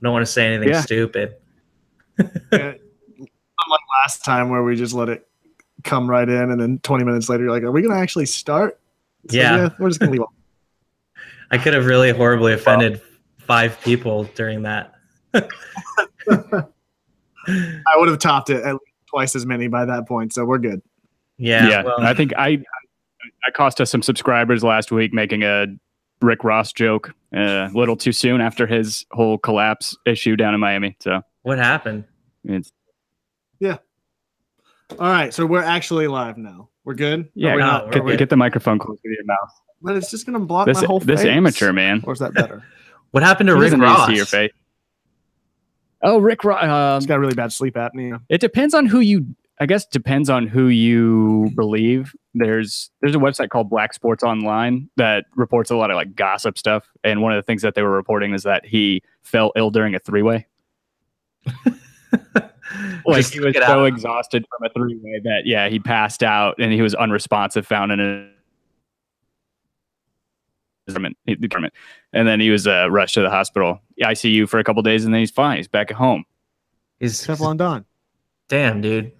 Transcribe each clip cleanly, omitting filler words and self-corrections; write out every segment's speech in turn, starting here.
don't want to say anything stupid. Yeah. Unlike last time where we just let it come right in, and then 20 minutes later, you're like, are we going to actually start? So, yeah. We're just going to leave. I could have really horribly offended 5 people during that. I would have topped it at least twice as many by that point, so we're good. Yeah. Well, I think I cost us some subscribers last week making a Rick Ross joke a little too soon after his whole collapse issue down in Miami. So what happened? Yeah. All right, so we're actually live now. We're good? Yeah, get the microphone close to your mouth. But it's just going to block my whole face. This amateur, man. Or is that better? What happened to Rick Ross? See your face. Oh, Rick Ross. He's got really bad sleep apnea. It depends on who you... I guess depends on who you believe. There's a website called Black Sports Online that reports a lot of like gossip stuff. And one of the things that they were reporting is that he fell ill during a 3-way. Like he was so exhausted from a 3-way that he passed out and he was unresponsive, found in a department, and then he was rushed to the hospital, ICU for a couple days, and then he's fine. He's back at home. He's Teflon Don. Damn, dude,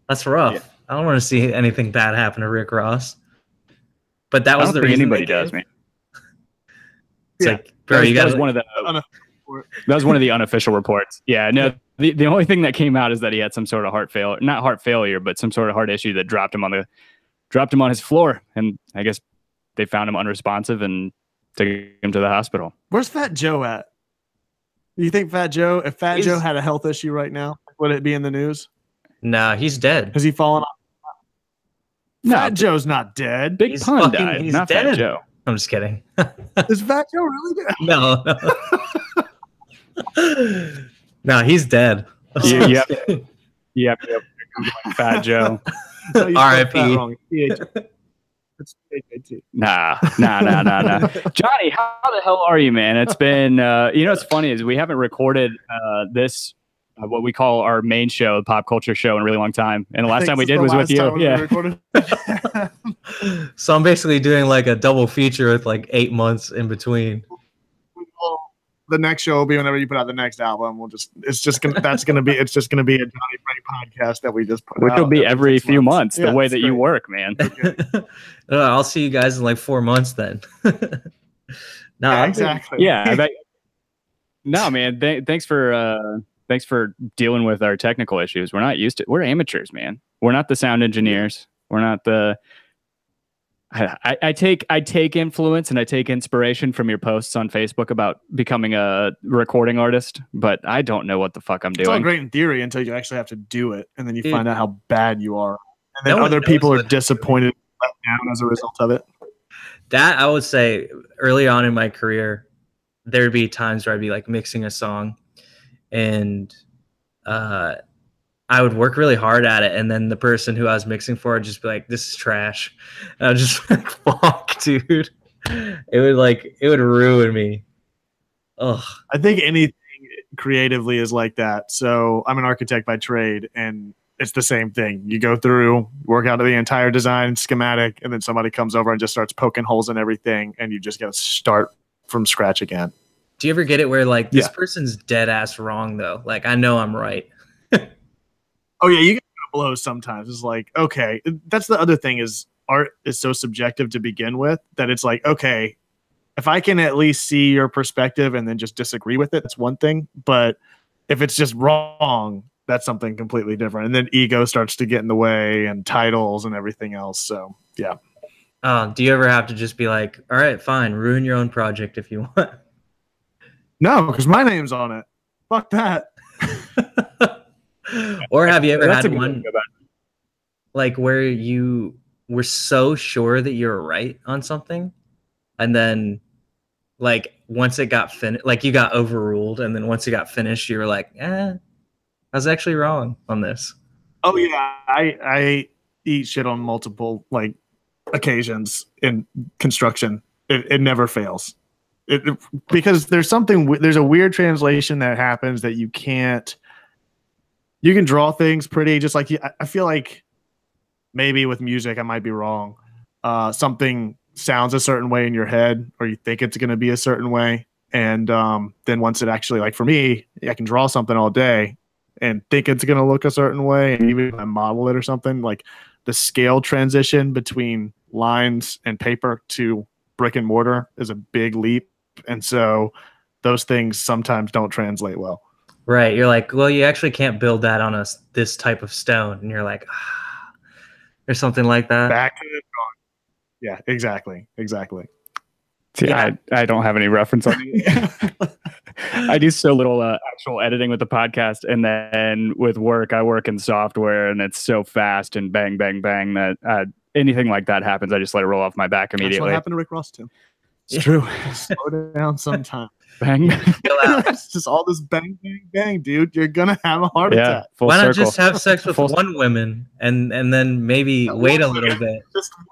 that's rough. Yeah. I don't want to see anything bad happen to Rick Ross. But that was the reason anybody does, man. It's like, bro, that was one of the unofficial reports. Yeah, no. The only thing that came out is that he had some sort of not heart failure, but some sort of heart issue that dropped him on his floor, and I guess they found him unresponsive and took him to the hospital. Where's Fat Joe at? Do you think if Fat Joe had a health issue right now, would it be in the news? Nah, he's dead. Has he fallen off? No, Fat Joe's not dead. Big Pun died. He's not dead. Fat Joe. I'm just kidding. Is Fat Joe really dead? No. No, he's dead. Yep. Fat Joe. R.I.P. Nah. Johnny, how the hell are you, man? It's been, what's funny is we haven't recorded this, what we call our main show, Pop Culture Show, in a really long time. And the last time we did was with you. Yeah. So I'm basically doing like a double feature with like 8 months in between. The next show will be whenever you put out the next album. It's just gonna be a Johnny Frank podcast that we just put out. Which will be every few months, the way that you work, man. I'll see you guys in like 4 months then. No, exactly. Yeah, I bet. No, man. Thanks for dealing with our technical issues. We're not used to. We're amateurs, man. We're not the sound engineers. We're not the. I take influence and I take inspiration from your posts on Facebook about becoming a recording artist, but I don't know what the fuck I'm doing. It's all great in theory until you actually have to do it, and then you find out how bad you are, and then other people are disappointed, let down as a result of it. That I would say early on in my career, there'd be times where I'd be like mixing a song, and I would work really hard at it, and then the person who I was mixing for would just be like, "This is trash," and I was just like, "Fuck, dude!" It would ruin me. Ugh. I think anything creatively is like that. So I'm an architect by trade, and it's the same thing. You go through, work out the entire design schematic, and then somebody comes over and just starts poking holes in everything, and you just got to start from scratch again. Do you ever get it where like this person's dead ass wrong though? Like I know I'm right. Oh yeah, you get blows sometimes. It's like, okay, that's the other thing is art is so subjective to begin with that it's like, okay, if I can at least see your perspective and then just disagree with it, that's one thing. But if it's just wrong, that's something completely different. And then ego starts to get in the way and titles and everything else. So yeah. Do you ever have to just be like, all right, fine, ruin your own project if you want? No, because my name's on it. Fuck that. Or have you ever had one like where you were so sure that you were right on something, and then like once it got finished, like you got overruled, and then once it got finished, you were like, I was actually wrong on this. Oh yeah, I eat shit on multiple like occasions in construction. It never fails. Because there's a weird translation that happens that you can't. You can draw things pretty, just like I feel like maybe with music, I might be wrong. Something sounds a certain way in your head, or you think it's going to be a certain way, And then once it actually, like for me, I can draw something all day and think it's going to look a certain way. And even if I model it or something, like the scale transition between lines and paper to brick and mortar is a big leap. And so those things sometimes don't translate well. Right. You're like, well, you actually can't build that on this type of stone. And you're like, or something like that. Back to the drawing. Yeah, exactly. See, yeah. I don't have any reference on it. I do so little actual editing with the podcast, and then with work, I work in software, and it's so fast and bang, bang, bang that anything like that happens, I just let it roll off my back immediately. That's what happened to Rick Ross too. It's true. Slow down sometime. Bang. It's just all this bang, bang, bang, dude. You're gonna have a heart attack. Why not just have sex with one woman and then maybe wait a little bit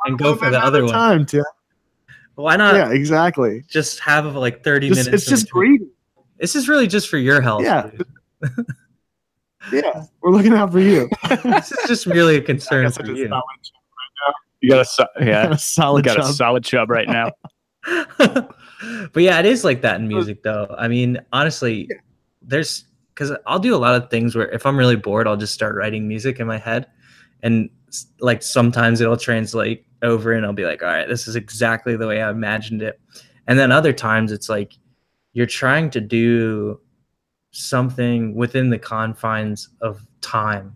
and go for the other one? Tim. Why not? Yeah, exactly. Just have like 30 minutes. It's just greedy. This is really just for your health. Yeah. Yeah, we're looking out for you. This is just really a concern for you. You got a solid chub right now. But yeah, it is like that in music though. I mean, honestly, because I'll do a lot of things where if I'm really bored, I'll just start writing music in my head, and like sometimes it'll translate over and I'll be like, all right, this is exactly the way I imagined it. And then other times it's like you're trying to do something within the confines of time,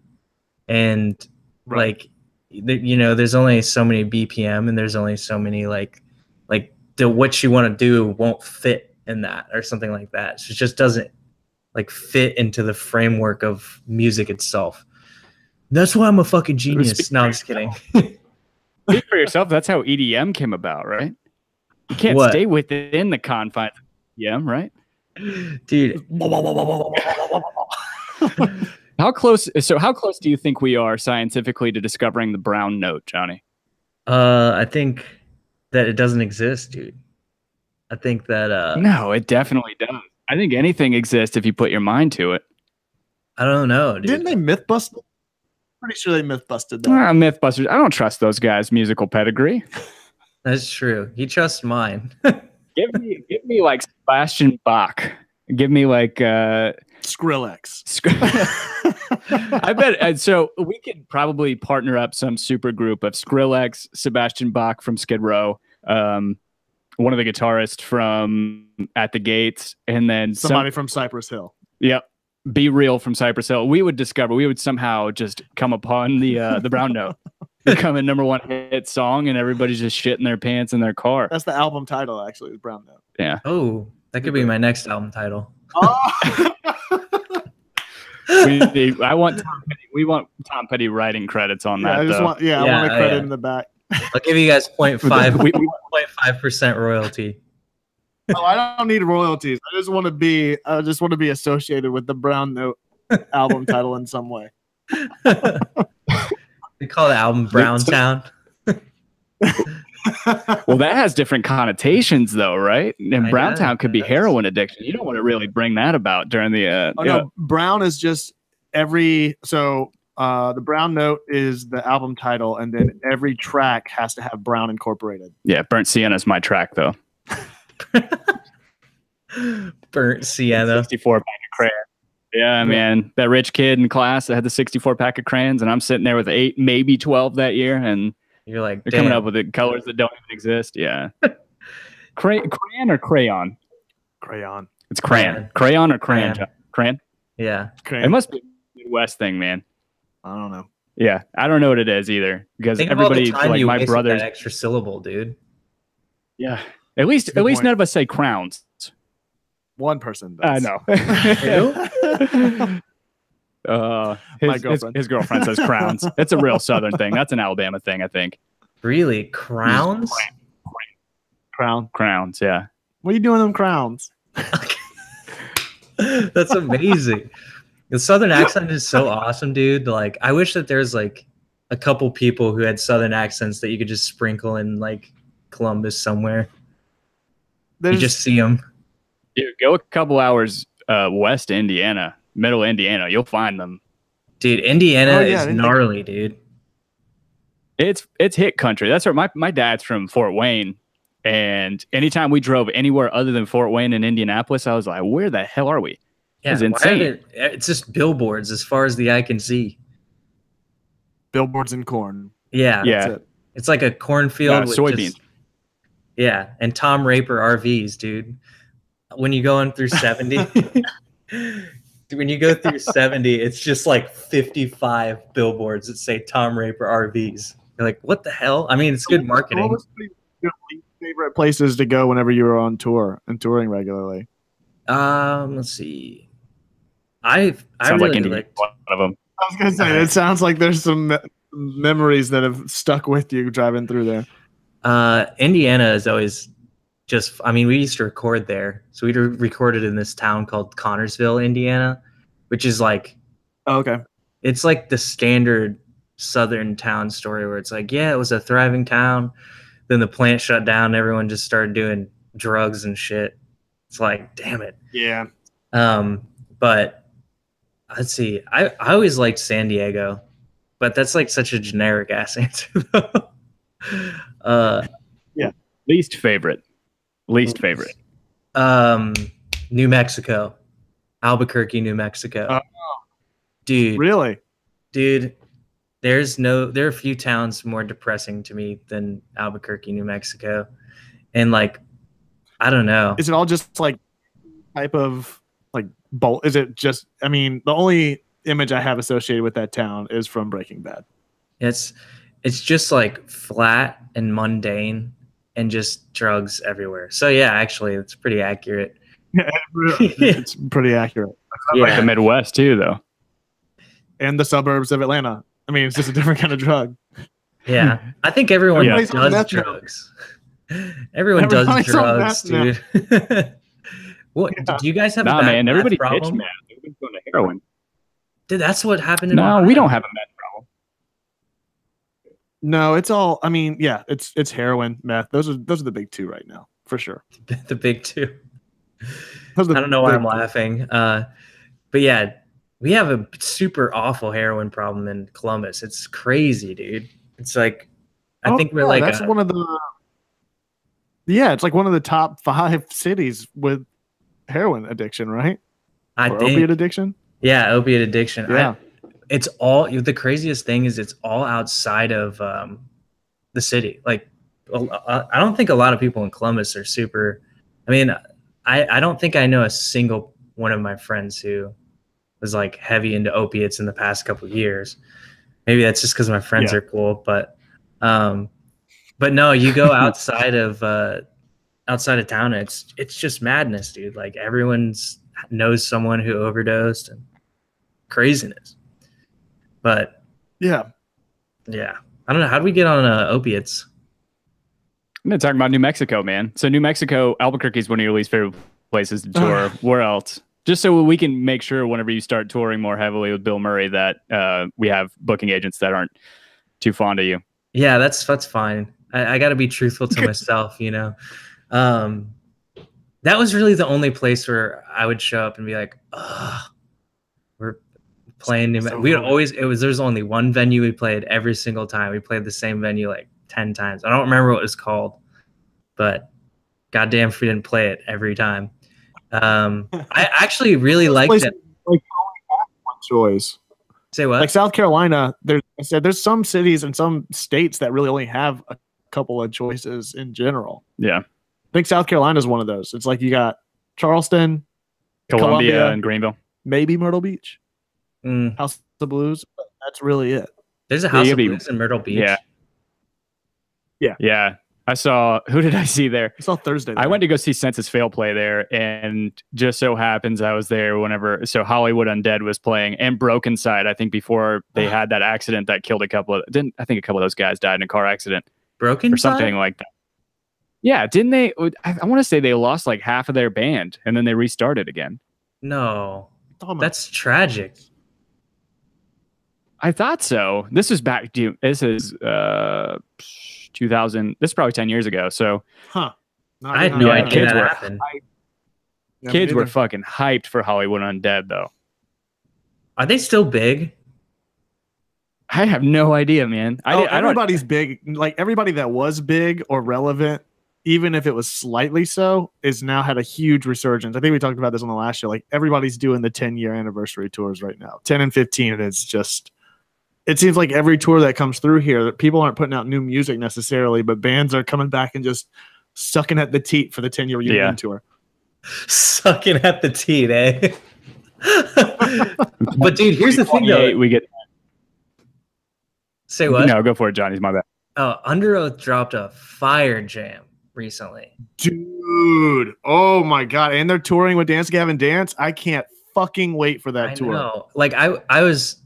and like, you know, there's only so many BPM and there's only so many like what you want to do won't fit in that or something like that. So it just doesn't like fit into the framework of music itself. That's why I'm a fucking genius. No, I'm just kidding. Speak for yourself. That's how EDM came about, right? You can't stay within the confines of EDM, right? Dude. How close do you think we are scientifically to discovering the brown note, Johnny? I think that it doesn't exist, dude. I think that no, it definitely does. I think anything exists if you put your mind to it. I don't know, dude. Didn't they myth bust it? Pretty sure they myth busted that. Mythbusters. I don't trust those guys' musical pedigree. That's true. He trusts mine. Give me like Sebastian Bach. Give me like Skrillex. I bet. So we could probably partner up some super group of Skrillex, Sebastian Bach from Skid Row, one of the guitarists from At the Gates, and then somebody from Cypress Hill. Yep. Be Real from Cypress Hill. We would somehow just come upon the brown note, become a #1 hit song, and everybody's just shitting their pants in their car. That's the album title, actually, is Brown Note. Yeah. Oh, that could be my next album title. Oh. We want Tom Petty writing credits on that. I want a credit in the back. I'll give you guys 0.5% royalty. Oh, I don't need royalties. I just want to be associated with the Brown Note album title in some way. We call the album Brown Town. Well, that has different connotations, though, right? And Browntown could be heroin addiction. You don't want to really bring that about during the. No, Brown is just the Brown Note is the album title, and then every track has to have Brown incorporated. Yeah, Burnt Sienna is my track, though. Burnt Sienna. 64 pack of crayons. Yeah, man. That rich kid in class that had the 64 pack of crayons, and I'm sitting there with 8, maybe 12 that year, and you're like, they're coming up with the colors that don't even exist. Yeah. Crayon or crayon? Crayon. It's crayon. Crayon or crayon? Crayon? Yeah. Crayon. It must be a Midwest thing, man. I don't know. Yeah, I don't know what it is either, because think everybody, like my brothers, that extra syllable, dude. Yeah. At least none of us say crowns. One person does. I know. His girlfriend says crowns. It's a real Southern thing. That's an Alabama thing, I think. Really? Crowns? Crowns, yeah. What are you doing with them crowns? That's amazing. The Southern accent is so awesome, dude. Like, I wish that there's like a couple people who had Southern accents that you could just sprinkle in like Columbus somewhere. You just see them. Dude, go a couple hours west of Indiana, middle Indiana. You'll find them. Dude, Indiana is gnarly, dude. It's hit country. That's where my dad's from Fort Wayne, And anytime we drove anywhere other than Fort Wayne and Indianapolis, I was like, where the hell are we? It was insane. It's just billboards as far as the eye can see. Billboards and corn. Yeah. Yeah. That's it. It's like a cornfield with soybeans. Yeah, and Tom Raper RVs, dude. When you go in through 70, when you go through 70, it's just like 55 billboards that say Tom Raper RVs. You're like, what the hell? I mean, it's good marketing. What was your favorite places to go whenever you were on tour and touring regularly? Let's see. I Sounds really like liked one of them. I was gonna say it sounds like there's some memories that have stuck with you driving through there. Indiana is always just, I mean, we used to record there. So we recorded in this town called Connorsville, Indiana, which is like, oh, okay. It's like the standard Southern town story where it's like, yeah, it was a thriving town. Then the plant shut down. Everyone just started doing drugs and shit. It's like, damn it. Yeah. But let's see. I always liked San Diego, but that's like such a generic ass answer though. Yeah. Least favorite. New Mexico. Albuquerque, New Mexico. Dude. Really? Dude, there are a few towns more depressing to me than Albuquerque, New Mexico. And like, I don't know. Is it all just like type of like bolt? Is it just, I mean, the only image I have associated with that town is from Breaking Bad. It's just like flat and mundane and just drugs everywhere. So yeah, actually it's pretty accurate. Yeah, it's pretty accurate. Yeah. Like the Midwest too, though. And the suburbs of Atlanta. I mean, it's just a different kind of drug. Yeah. I think everyone does drugs. Everyone does drugs, dude. What? Yeah. Do you guys have a man, everybody problem? man. Everybody's going to heroin. Dude, that's what happened in No, Ohio. we don't have a meth problem. No, it's all, I mean, yeah, it's heroin, meth. Those are the big two right now, for sure. The big two. I don't know why I'm laughing. But yeah, we have a super awful heroin problem in Columbus. It's crazy, dude. It's like, I think we're like, that's one of the, it's like one of the top 5 cities with heroin addiction, right? Opiate addiction. Yeah, opiate addiction. Yeah. It's all, the craziest thing is it's all outside of the city. Like, I don't think a lot of people in Columbus are super, I mean, I don't think I know a single one of my friends who was like heavy into opiates in the past couple of years. Maybe that's just because my friends are cool, but no, you go outside of town, it's just madness, dude. Like everyone knows someone who overdosed and craziness. But yeah, I don't know. How do we get on opiates? I'm going to talk about New Mexico, man. So New Mexico, Albuquerque is one of your least favorite places to tour. Where else? Just so we can make sure whenever you start touring more heavily with Bilmuri that we have booking agents that aren't too fond of you. Yeah, that's fine. I got to be truthful to myself, you know. That was really the only place where I would show up and be like, we're playing New Mexico. There's only one venue we played every single time. We played the same venue like 10 times. I don't remember what it was called, but goddamn if we didn't play it every time. I actually really liked it. Like one choice. Say what? Like South Carolina, there's some cities and some states that really only have a couple of choices in general. Yeah. I think South Carolina is one of those. It's like you got Charleston, Columbia and Greenville. Maybe Myrtle Beach. House of the Blues, but that's really it. There's a House of Blues in Myrtle Beach. Yeah. I saw, who did I see there? I saw Thursday. I went to go see Census Fail play there, and just so happens I was there whenever, so Hollywood Undead was playing, and Broken Side, I think before they had that accident that killed a couple of those guys died in a car accident. Broken or something Side? Like that. Yeah, didn't they? I want to say they lost like half of their band, and then they restarted again. No, that's tragic. I thought so. This is back. This is 2000. This is probably 10 years ago. So, I had no idea that happened. Kids were fucking hyped for Hollywood Undead, though. Are they still big? I have no idea, man. Everybody's big. Like everybody that was big or relevant even if it was slightly so, is now had a huge resurgence. I think we talked about this on the last show. Like everybody's doing the 10-year anniversary tours right now. 10 and 15, and it's just, it seems like every tour that comes through here, that people aren't putting out new music necessarily, but bands are coming back and just sucking at the teat for the 10-year reunion tour. Sucking at the teat, eh? But dude, here's the thing though. We get. Say what? No, go for it, Johnny's my bad. Oh, Under Oath dropped a fire jam recently. Dude, oh my god. And they're touring with Dance Gavin Dance. I can't fucking wait for that tour. Know. Like I was,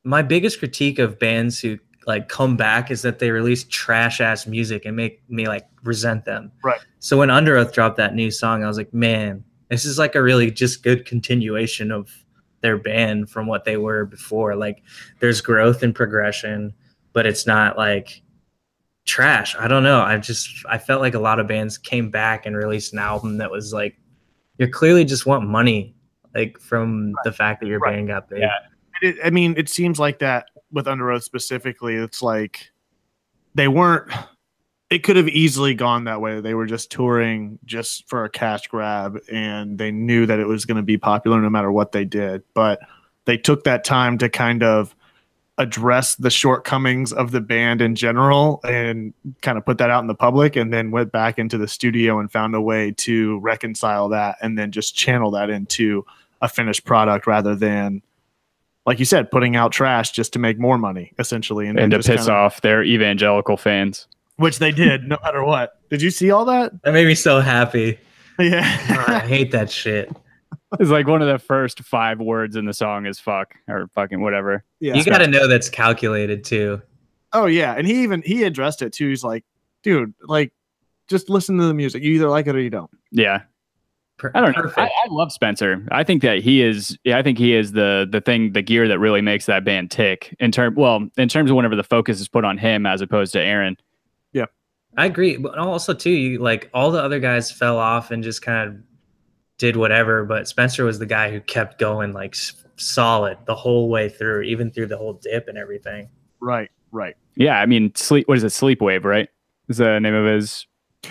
my biggest critique of bands who like come back is that they release trash ass music and make me like resent them. Right. So when Under Oath dropped that new song, I was like, man, this is like a really just good continuation of their band from what they were before. Like there's growth and progression, but it's not like trash. I don't know. I felt like a lot of bands came back and released an album that was like, you clearly just want money, like from the fact that your band got big. Yeah. I mean, it seems like that with Under Oath specifically. It's like they weren't, it could have easily gone that way. They were just touring just for a cash grab, and they knew that it was going to be popular no matter what they did. But they took that time to kind of address the shortcomings of the band in general and kind of put that out in the public, and then went back into the studio and found a way to reconcile that and then just channel that into a finished product rather than, like you said, putting out trash just to make more money, essentially. And to piss off their evangelical fans. Which they did, no matter what. Did you see all that? That made me so happy. Yeah. Oh, I hate that shit. It's like one of the first 5 words in the song is fuck or fucking whatever. Yeah. You got to know that's calculated too. Oh yeah. And he addressed it too. He's like, dude, like just listen to the music. You either like it or you don't. Yeah. I don't know. I love Spencer. I think that he is the gear that really makes that band tick in terms of whenever the focus is put on him as opposed to Aaron. Yeah. I agree. But also too, like all the other guys fell off and just kind of did whatever, but Spencer was the guy who kept going like solid the whole way through, even through the whole dip and everything. Right. Yeah, I mean, what is it? Sleepwave, right? Is the name of his?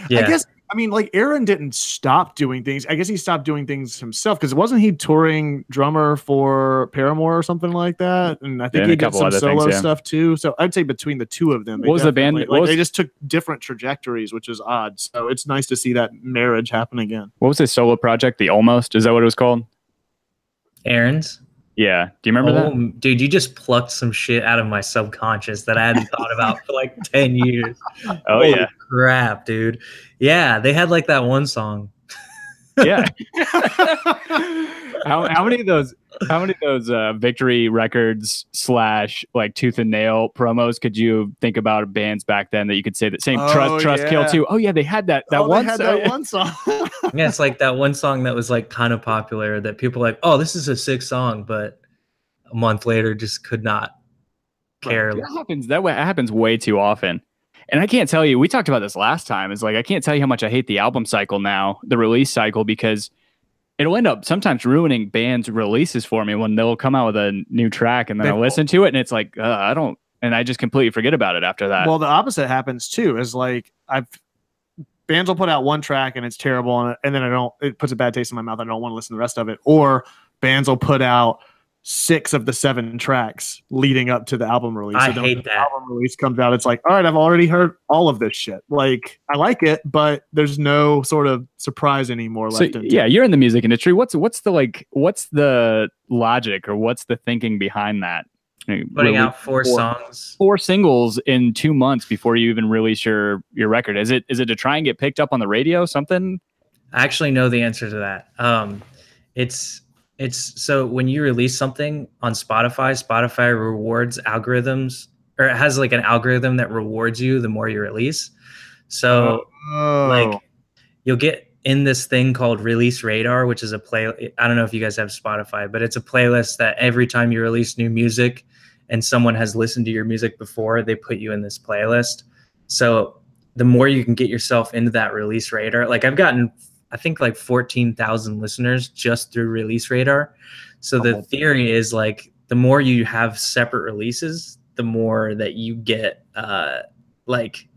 Yeah. I mean, like Aaron didn't stop doing things. I guess he stopped doing things himself because wasn't he touring drummer for Paramore or something like that? And I think he did some solo stuff too. So I'd say between the two of them, what was the band? They just took different trajectories, which is odd. So it's nice to see that marriage happen again. What was his solo project? The Almost? Is that what it was called? Aaron's? Yeah. Do you remember that? Dude, you just plucked some shit out of my subconscious that I hadn't thought about for like 10 years. Oh, Holy crap, dude. Yeah, they had like that one song. Yeah. how many of those Victory Records / like Tooth and Nail promos could you think about bands back then that you could say that same Trust Kill too? Oh yeah, they had that one song. Yeah, it's like that one song that was like kind of popular that people like, oh, this is a sick song, but a month later just could not care. That happens way too often. And I can't tell you, we talked about this last time. It's like, I can't tell you how much I hate the album cycle now, the release cycle, because it'll end up sometimes ruining bands' releases for me when they'll come out with a new track and then I listen to it and it's like, and I just completely forget about it after that. Well, the opposite happens too, is like bands will put out one track and it's terrible. And then it puts a bad taste in my mouth. I don't want to listen to the rest of it. Or bands will put out 6 of the 7 tracks leading up to the album release. I hate that. The album release comes out, it's like, all right, I've already heard all of this shit. Like, I like it, but there's no sort of surprise anymore left. Yeah, you're in the music industry. What's the logic or what's the thinking behind that? Putting out 4 songs, 4 singles in 2 months before you even release your record. Is it to try and get picked up on the radio? Something? I actually know the answer to that. It's so when you release something on Spotify rewards algorithms, or it has like an algorithm that rewards you the more you release. So like you'll get in this thing called Release Radar, which is I don't know if you guys have Spotify, but it's a playlist that every time you release new music and someone has listened to your music before, they put you in this playlist. So the more you can get yourself into that Release Radar, like I've gotten, I think like 14,000 listeners just through Release Radar. So the theory is like the more you have separate releases, the more that you get like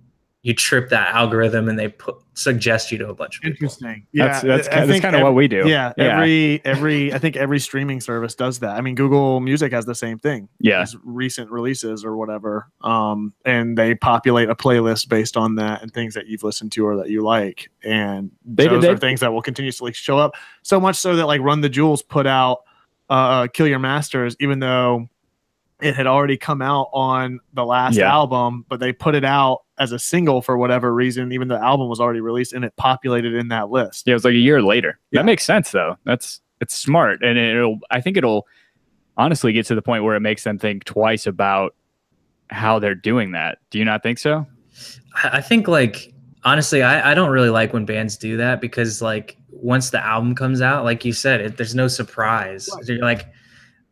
you trip that algorithm and they suggest you to a bunch of people. Interesting. Yeah, that's kind of what we do. Yeah, I think every streaming service does that. I mean, Google Music has the same thing. Yeah, recent releases or whatever, and they populate a playlist based on that and things that you've listened to or that you like, and those are things that will continuously show up. So much so that like Run the Jewels put out "Kill Your Masters," even though it had already come out on the last album, but they put it out as a single for whatever reason, even though the album was already released, and it populated in that list. Yeah, it was like a year later. That makes sense though. It's smart. And I think it'll honestly get to the point where it makes them think twice about how they're doing that. Do you not think so? I think like, honestly, I don't really like when bands do that, because like once the album comes out, like you said, there's no surprise. Right. You're like,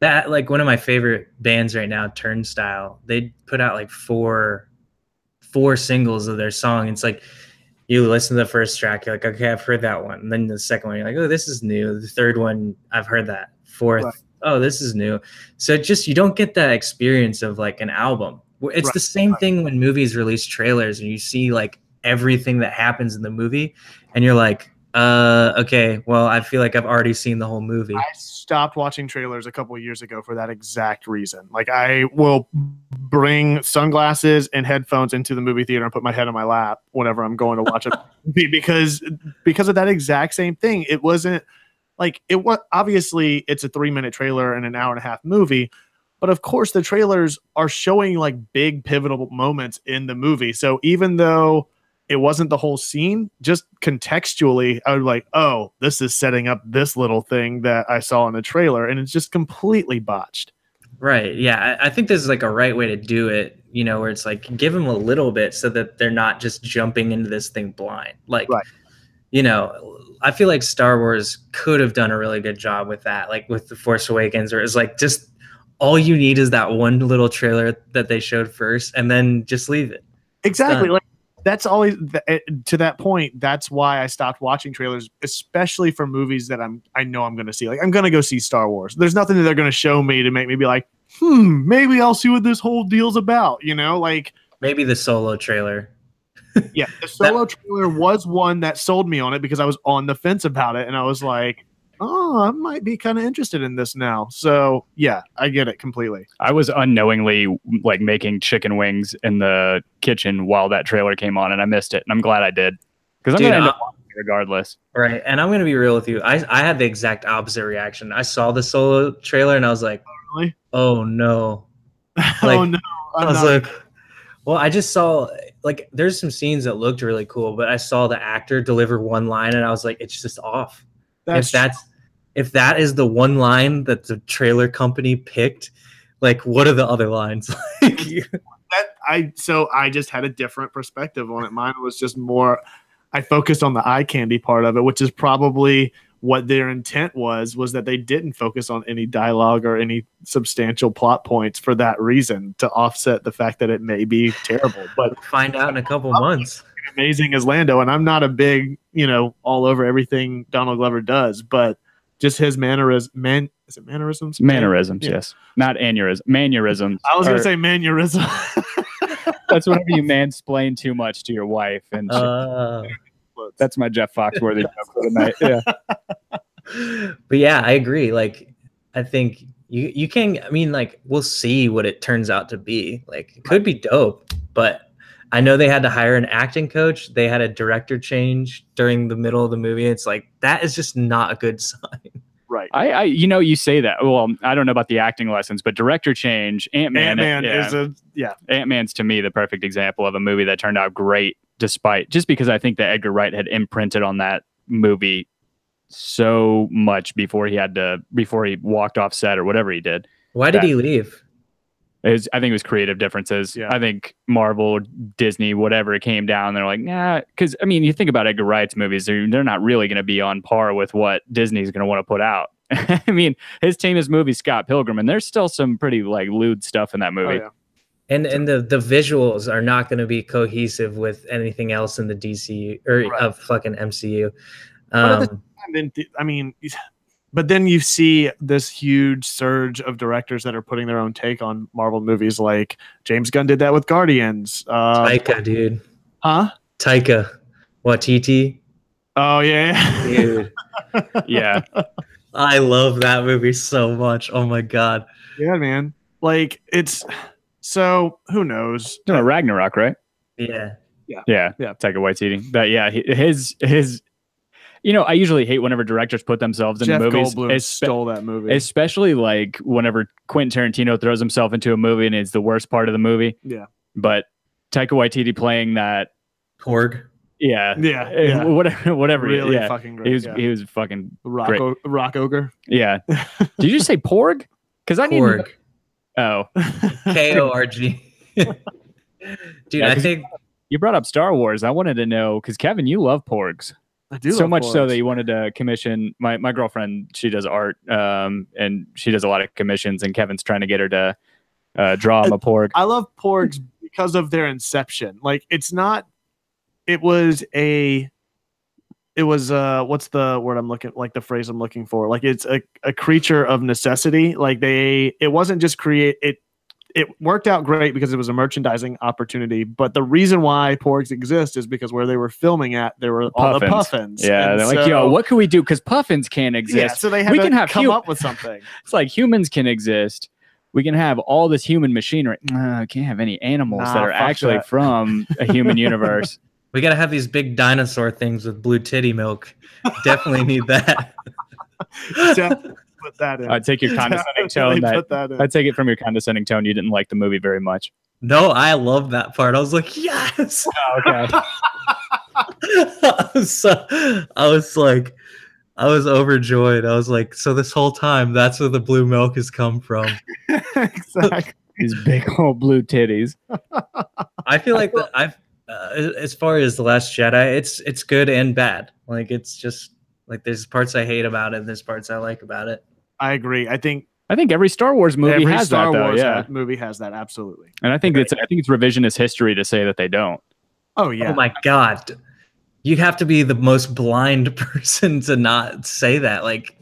that, like one of my favorite bands right now, Turnstile, they put out like four singles of their song. It's like you listen to the first track, you're like, okay, I've heard that one. And then the second one, you're like, oh, this is new. The third one, I've heard that. Fourth, oh, this is new. So you don't get that experience of like an album. It's the same thing when movies release trailers and you see like everything that happens in the movie and you're like, okay, well, I feel like I've already seen the whole movie. I stopped watching trailers a couple of years ago for that exact reason. Like, I will bring sunglasses and headphones into the movie theater and put my head on my lap whenever I'm going to watch a movie because of that exact same thing. It wasn't like obviously it's a 3-minute trailer and an hour and a half movie, but of course the trailers are showing like big pivotal moments in the movie. So even though it wasn't the whole scene, just contextually, I was like, oh, this is setting up this little thing that I saw in the trailer, and it's just completely botched. Right. Yeah. I think there's like a right way to do it, where it's like, give them a little bit so that they're not just jumping into this thing blind. Like, I feel like Star Wars could have done a really good job with that, like with The Force Awakens, where it's like, just all you need is that one little trailer that they showed first, and then just leave it. Exactly. Like, that's always to that point. That's why I stopped watching trailers, especially for movies that I know I'm going to see. Like, I'm going to go see Star Wars. There's nothing that they're going to show me to make me be like, maybe I'll see what this whole deal's about. Like maybe the Solo trailer. Yeah, the Solo trailer was one that sold me on it because I was on the fence about it, and I was like, oh, I might be kind of interested in this now. So yeah, I get it completely. I was unknowingly like making chicken wings in the kitchen while that trailer came on, and I missed it. And I'm glad I did, because I'm going to end up watching it regardless. Right. And I'm going to be real with you. I had the exact opposite reaction. I saw the Solo trailer and I was like, really? Oh no. Oh no. I was like, well, I just saw like there's some scenes that looked really cool, but I saw the actor deliver one line and I was like, it's just off. If that is the one line that the trailer company picked, like what are the other lines? I just had a different perspective on it. Mine was just more, I focused on the eye candy part of it, which is probably what their intent was that they didn't focus on any dialogue or any substantial plot points for that reason, to offset the fact that it may be terrible. But we'll find out in a couple months. Amazing as Lando, and I'm not a big, all over everything Donald Glover does, but just his mannerisms. Is it mannerisms? Mannerisms, yeah. Yes. Not aneurysm. Mannerisms. I was going to say mannerism. That's whenever you mansplain too much to your wife. And that's my Jeff Foxworthy joke for the night. Yeah. But yeah, I agree. Like, I think you can, I mean, like, we'll see what it turns out to be. Like, it could be dope, but I know they had to hire an acting coach. They had a director change during the middle of the movie. It's like, that is just not a good sign. Right. I you say that. Well, I don't know about the acting lessons, but director change, Ant-Man is Ant-Man's to me the perfect example of a movie that turned out great just because I think that Edgar Wright had imprinted on that movie so much before he walked off set or whatever he did. Why did he leave? I think it was creative differences. Yeah. I think Marvel, Disney, whatever, it came down. They're like, nah, because I mean, you think about Edgar Wright's movies, they're not really going to be on par with what Disney's going to want to put out. I mean, his famous movie Scott Pilgrim, and there's still some pretty like lewd stuff in that movie. Oh, yeah. And the visuals are not going to be cohesive with anything else in the DC or of fucking MCU. But then you see this huge surge of directors that are putting their own take on Marvel movies. Like James Gunn did that with Guardians. Taika, dude. Huh? Taika Waititi. Oh yeah. Dude, Yeah. I love that movie so much. Oh my god. Yeah, man. Like it's so who knows? No, Ragnarok, right? Yeah. Yeah. Taika Waititi. That his. You know, I usually hate whenever directors put themselves into Jeff movies. Goldblum stole that movie. Especially like whenever Quentin Tarantino throws himself into a movie and it's the worst part of the movie. Yeah. But Taika Waititi playing that Porg. Yeah. Whatever. Really yeah. fucking great. He was fucking rock ogre. Yeah. Did you say Porg? Because I Porg. Oh. Korg. Dude, I think you brought up Star Wars. I wanted to know because Kevin, you love Porgs. I do so love much porgs. so that you wanted to commission my girlfriend. She does art, and she does a lot of commissions. And Kevin's trying to get her to draw him a porg. I love porgs because of their inception. Like it's not. It was what's the word I'm looking like the phrase I'm looking for? Like it's a creature of necessity. Like it wasn't just it worked out great because it was a merchandising opportunity. But the reason why porgs exist is because where they were filming at, there were all the puffins. Yeah, and they're like, yo, what can we do? Because puffins can't exist. Yeah, so they had to come up with something. It's like humans can exist. We can have all this human machinery. We can't have any animals that are actually from a human universe. We gotta have these big dinosaur things with blue titty milk. Definitely need that. Put that in. I take your condescending tone. I take it from your condescending tone. You didn't like the movie very much. No, I love that part. I was like, yes. Oh, okay. I was overjoyed. I was like, so this whole time, that's where the blue milk has come from. Exactly. These big old blue titties. I feel like as far as The Last Jedi, it's good and bad. Like it's just like there's parts I hate about it, and there's parts I like about it. I agree. I think every Star Wars movie has that, though. Yeah, movie has that absolutely. And I think it's revisionist history to say that they don't. Oh yeah. Oh my god, you'd have to be the most blind person to not say that. Like,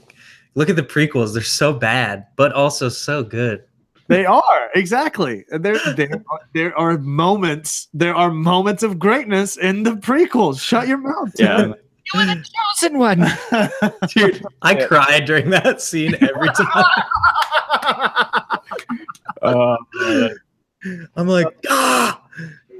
look at the prequels; they're so bad, but also so good. They are exactly. There are moments. There are moments of greatness in the prequels. Shut your mouth. Yeah. You were the chosen one. Dude, I cried during that scene every time. I'm like, ah!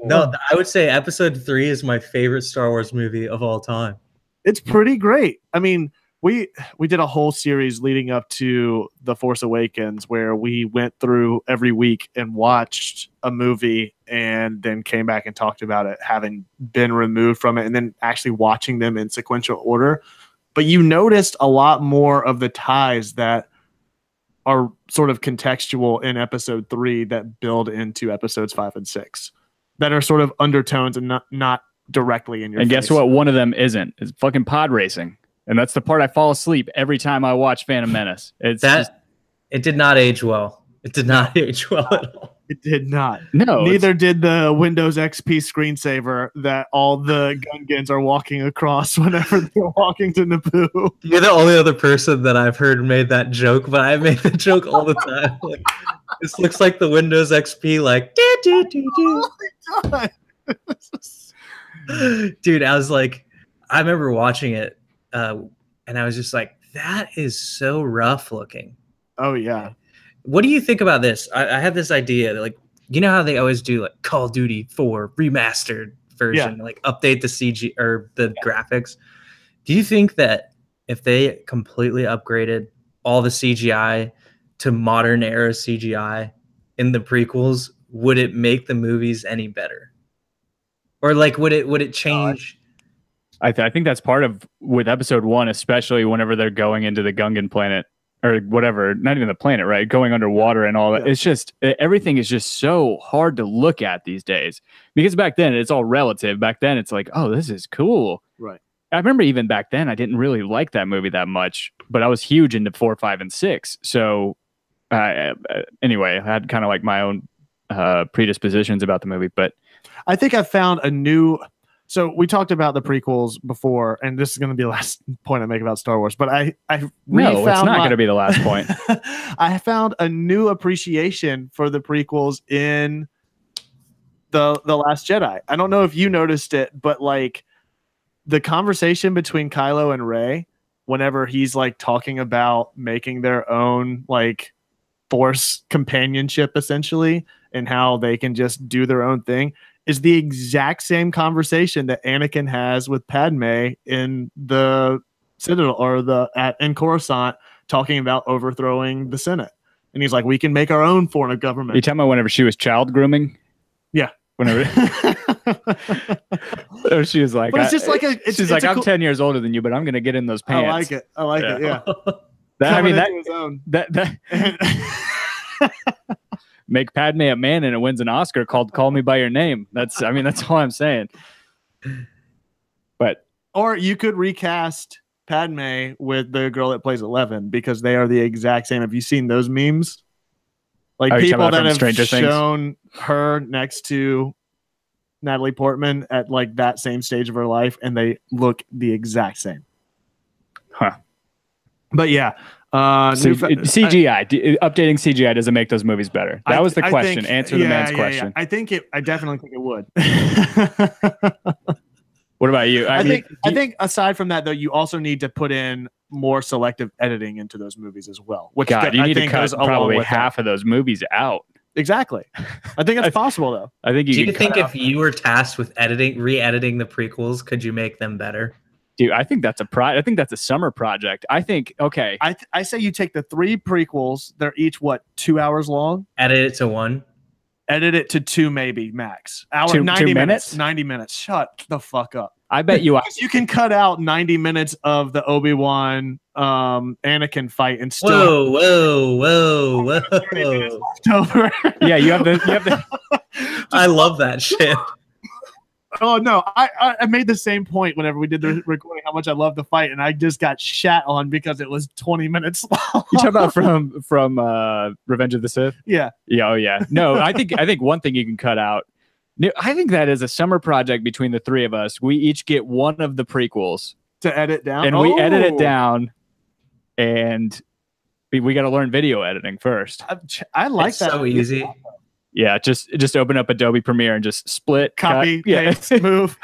No, I would say episode 3 is my favorite Star Wars movie of all time. It's pretty great. I mean, we did a whole series leading up to The Force Awakens where we went through every week and watched a movie and then came back and talked about it, having been removed from it and then actually watching them in sequential order. But you noticed a lot more of the ties that are sort of contextual in episode 3 that build into episodes 5 and 6 that are sort of undertones and not directly in your face. And guess what? One of them isn't. It's fucking pod racing. And that's the part I fall asleep every time I watch Phantom Menace. It did not age well. It did not age well at all. It did not. No. Neither did the Windows XP screensaver that all the Gungans are walking across whenever they're walking to Naboo. You're the only other person that I've heard made that joke, but I make the joke all the time. Like, this looks like the Windows XP, like, dude, I was like, I remember watching it, and I was just like, that is so rough looking. Oh, yeah. What do you think about this? I have this idea that, like, you know how they always do like Call of Duty 4 remastered version, like update the CG or the graphics. Do you think that if they completely upgraded all the CGI to modern era CGI in the prequels, would it make the movies any better? Or like, would it change? I think that's part of with episode 1, especially whenever they're going into the Gungan planet. Or whatever, not even the planet, right? Going underwater and all that. Yeah. It's just, everything is just so hard to look at these days. Because back then, it's all relative. Back then, it's like, oh, this is cool. Right. I remember even back then, I didn't really like that movie that much, but I was huge into 4, 5, and 6. So anyway, I had kind of like my own predispositions about the movie. But I think I found a new... So we talked about the prequels before, and this is going to be the last point I make about Star Wars. But it's not going to be the last point. I found a new appreciation for the prequels in the Last Jedi. I don't know if you noticed it, but like the conversation between Kylo and Rey, whenever he's like talking about making their own like Force companionship essentially, and how they can just do their own thing, is the exact same conversation that Anakin has with Padme in the Citadel or in Coruscant, talking about overthrowing the Senate. And he's like, we can make our own form of government. You talking about whenever she was child grooming? Yeah. Whenever she was like, but it's just like she's like, I'm 10 years older than you, but I'm gonna get in those pants. I like it. Yeah. that make Padme a man and it wins an Oscar called "Call Me by Your Name." That's all I'm saying. But or you could recast Padme with the girl that plays 11, because they are the exact same. Have you seen those memes? Like people that have shown her next to Natalie Portman at like that same stage of her life, and they look the exact same. Huh. But yeah. CGI, updating CGI doesn't make those movies better. That was the question. Answer the man's question. I definitely think it would. What about you? I think aside from that, though, you also need to put in more selective editing into those movies as well. Which you need to cut probably half of those movies out. Exactly. I think it's possible, though. I think. Do you think if you were tasked with re-editing the prequels, could you make them better? Dude, I think that's a summer project. I think, okay. I say you take the 3 prequels. They're each, 2 hours long? Edit it to 1? Edit it to 2 maybe, max. 90 minutes? 90 minutes. Shut the fuck up. I bet you... you can cut out 90 minutes of the Obi-Wan Anakin fight and still... Whoa. Over. Yeah, you have the... I love that shit. Oh no, I made the same point whenever we did the recording, how much I love the fight, and I just got shat on because it was 20 minutes long. You talking about from Revenge of the Sith? Yeah. Yeah, oh yeah. No, I think one thing you can cut out. I think that is a summer project between the 3 of us. We each get one of the prequels to edit down, and we edit it down, and we got to learn video editing first. I like that. So easy. Yeah, just open up Adobe Premiere and just split, copy, paste, move.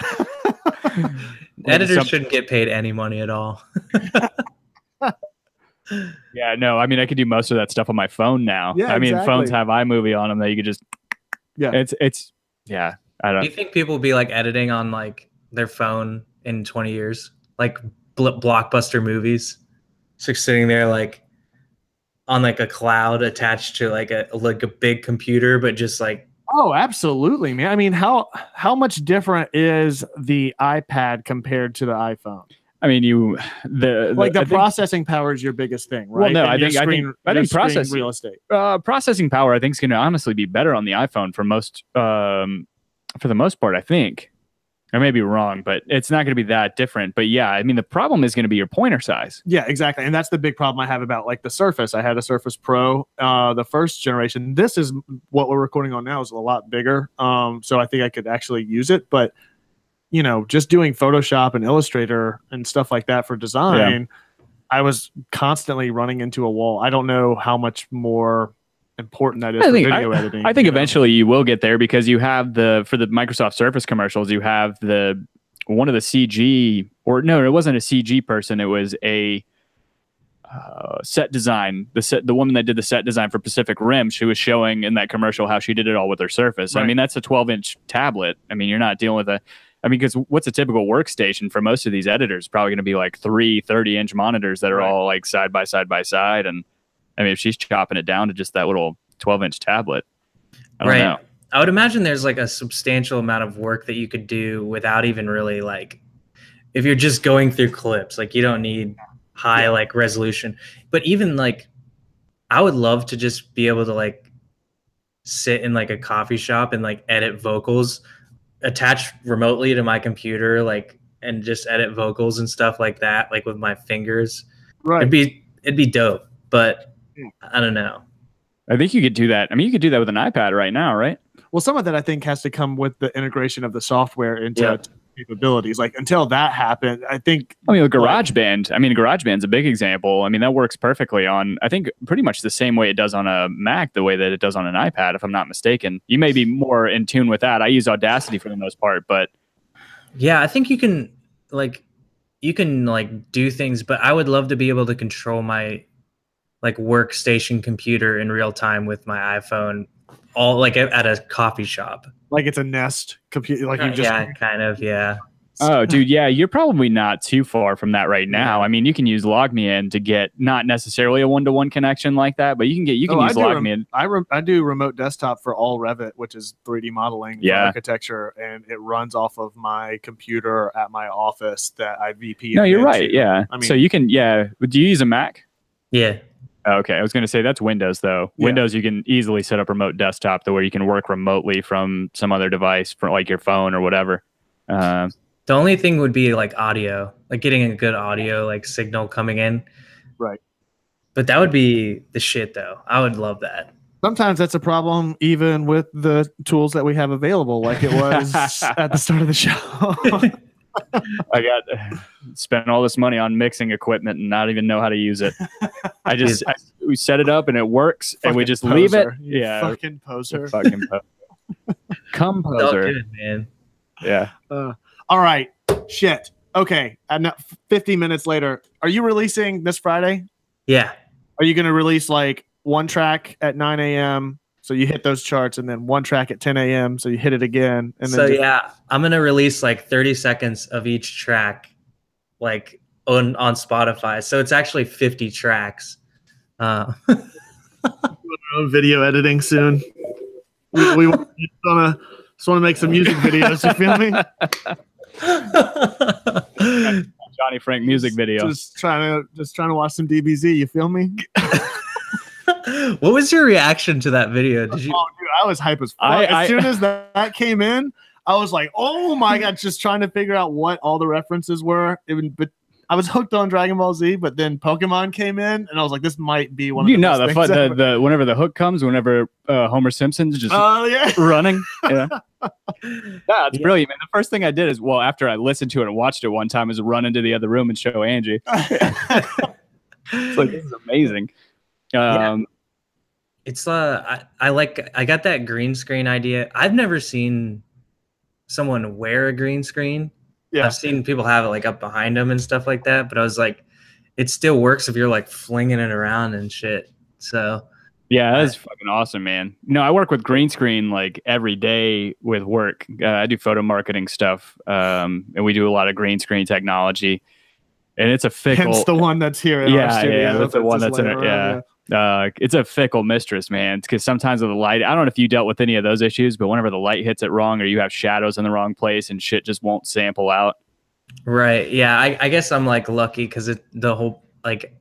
Editors shouldn't get paid any money at all. Yeah, no, I mean, I could do most of that stuff on my phone now. Yeah, I mean, exactly. phones have iMovie on them that you could just. Yeah, it's yeah. I don't. Do you think people will be like editing on like their phone in 20 years, like blockbuster movies, just sitting there like on like a cloud attached to like a big computer, but just like... Oh, absolutely, man. I mean, how much different is the iPad compared to the iPhone? I mean, the processing power is your biggest thing, right? Well, no, I think processing real estate. Processing power, I think, is going to honestly be better on the iPhone for the most part. I think. I may be wrong, but it's not going to be that different. But yeah, I mean, the problem is going to be your pointer size. Yeah, exactly. And that's the big problem I have about like the Surface. I had a Surface Pro, the first generation. This is what we're recording on now is a lot bigger. So I think I could actually use it. But, just doing Photoshop and Illustrator and stuff like that for design, I was constantly running into a wall. I don't know how much more important that is for video editing. I think eventually you will get there, because you have for the Microsoft Surface commercials, you have one of the CG, or no, it wasn't a CG person. It was a set design. The woman that did the set design for Pacific Rim, she was showing in that commercial how she did it all with her Surface. Right. I mean, that's a 12-inch tablet. I mean, you're not dealing with because what's a typical workstation for most of these editors? Probably going to be like 3 30-inch monitors that are all like side by side. And I mean, if she's chopping it down to just that little 12-inch tablet, I don't know. I would imagine there's like a substantial amount of work that you could do without even really like, if you're just going through clips, like you don't need high like resolution. But even like, I would love to just be able to like sit in like a coffee shop and like edit vocals attached remotely to my computer, like, and just edit vocals and stuff like that, like with my fingers. Right. It'd be dope, but I don't know. I think you could do that. I mean, you could do that with an iPad right now, right? Well, some of that I think has to come with the integration of the software into capabilities. Like until that happened, I think. I mean, GarageBand. I mean, GarageBand's a big example. I mean, that works perfectly on, I think, pretty much the same way it does on a Mac, the way that it does on an iPad, if I'm not mistaken. You may be more in tune with that. I use Audacity for the most part, but yeah, I think you can do things, but I would love to be able to control my like workstation computer in real time with my iPhone, all like at a coffee shop. Like it's a Nest computer. Like you just kind of. Oh, dude, yeah, you're probably not too far from that right now. I mean, you can use LogMeIn to get not necessarily a one-to-one connection like that, but you can use LogMeIn. I do remote desktop for all Revit, which is 3D modeling for architecture, and it runs off of my computer at my office that I VPN. No, you're right. Yeah, I mean, so you can. Yeah, do you use a Mac? Yeah. Okay, I was going to say that's Windows though. Yeah. Windows, you can easily set up remote desktop to where you can work remotely from some other device, for like your phone or whatever. The only thing would be like audio, like getting a good audio like signal coming in. Right. But that would be the shit though. I would love that. Sometimes that's a problem even with the tools that we have available, like it was at the start of the show. I got spent all this money on mixing equipment and not even know how to use it. We set it up and it works, and we just leave it. Yeah, fucking poser. Fucking poser, man. Yeah. All right. Shit. Okay. 50 minutes later, are you releasing this Friday? Yeah. Are you going to release like one track at 9 a.m.? So you hit those charts, and then one track at 10 a.m. So you hit it again. And then I'm going to release like 30 seconds of each track, like on Spotify. So it's actually 50 tracks. Video editing soon. We just want to make some music videos. You feel me? Johnny Frank music video. Just trying to watch some DBZ. You feel me? What was your reaction to that video? Did you? Oh, dude, I was hype as fuck. As soon as that came in, I was like, "Oh my god!" Just trying to figure out what all the references were. But I was hooked on Dragon Ball Z, but then Pokemon came in, and I was like, "This might be one of the whenever the hook comes, whenever Homer Simpson's just running." Yeah, it's brilliant, man. The first thing I did is, after I listened to it and watched it one time, is run into the other room and show Angie. It's like, this is amazing. It's I got that green screen idea. I've never seen someone wear a green screen. Yeah. I've seen people have it like up behind them and stuff like that, but I was like, it still works if you're like flinging it around and shit. So yeah, that's fucking awesome, man. I work with green screen like every day with work. I do photo marketing stuff, and we do a lot of green screen technology. And it's a fickle. Hence the one that's here. In our studio. Yeah, that's the one that's in it. Yeah. It's a fickle mistress, man. Because sometimes with the light, I don't know if you dealt with any of those issues, but whenever the light hits it wrong, or you have shadows in the wrong place, and shit just won't sample out. Right. Yeah. I guess I'm like lucky because the whole like,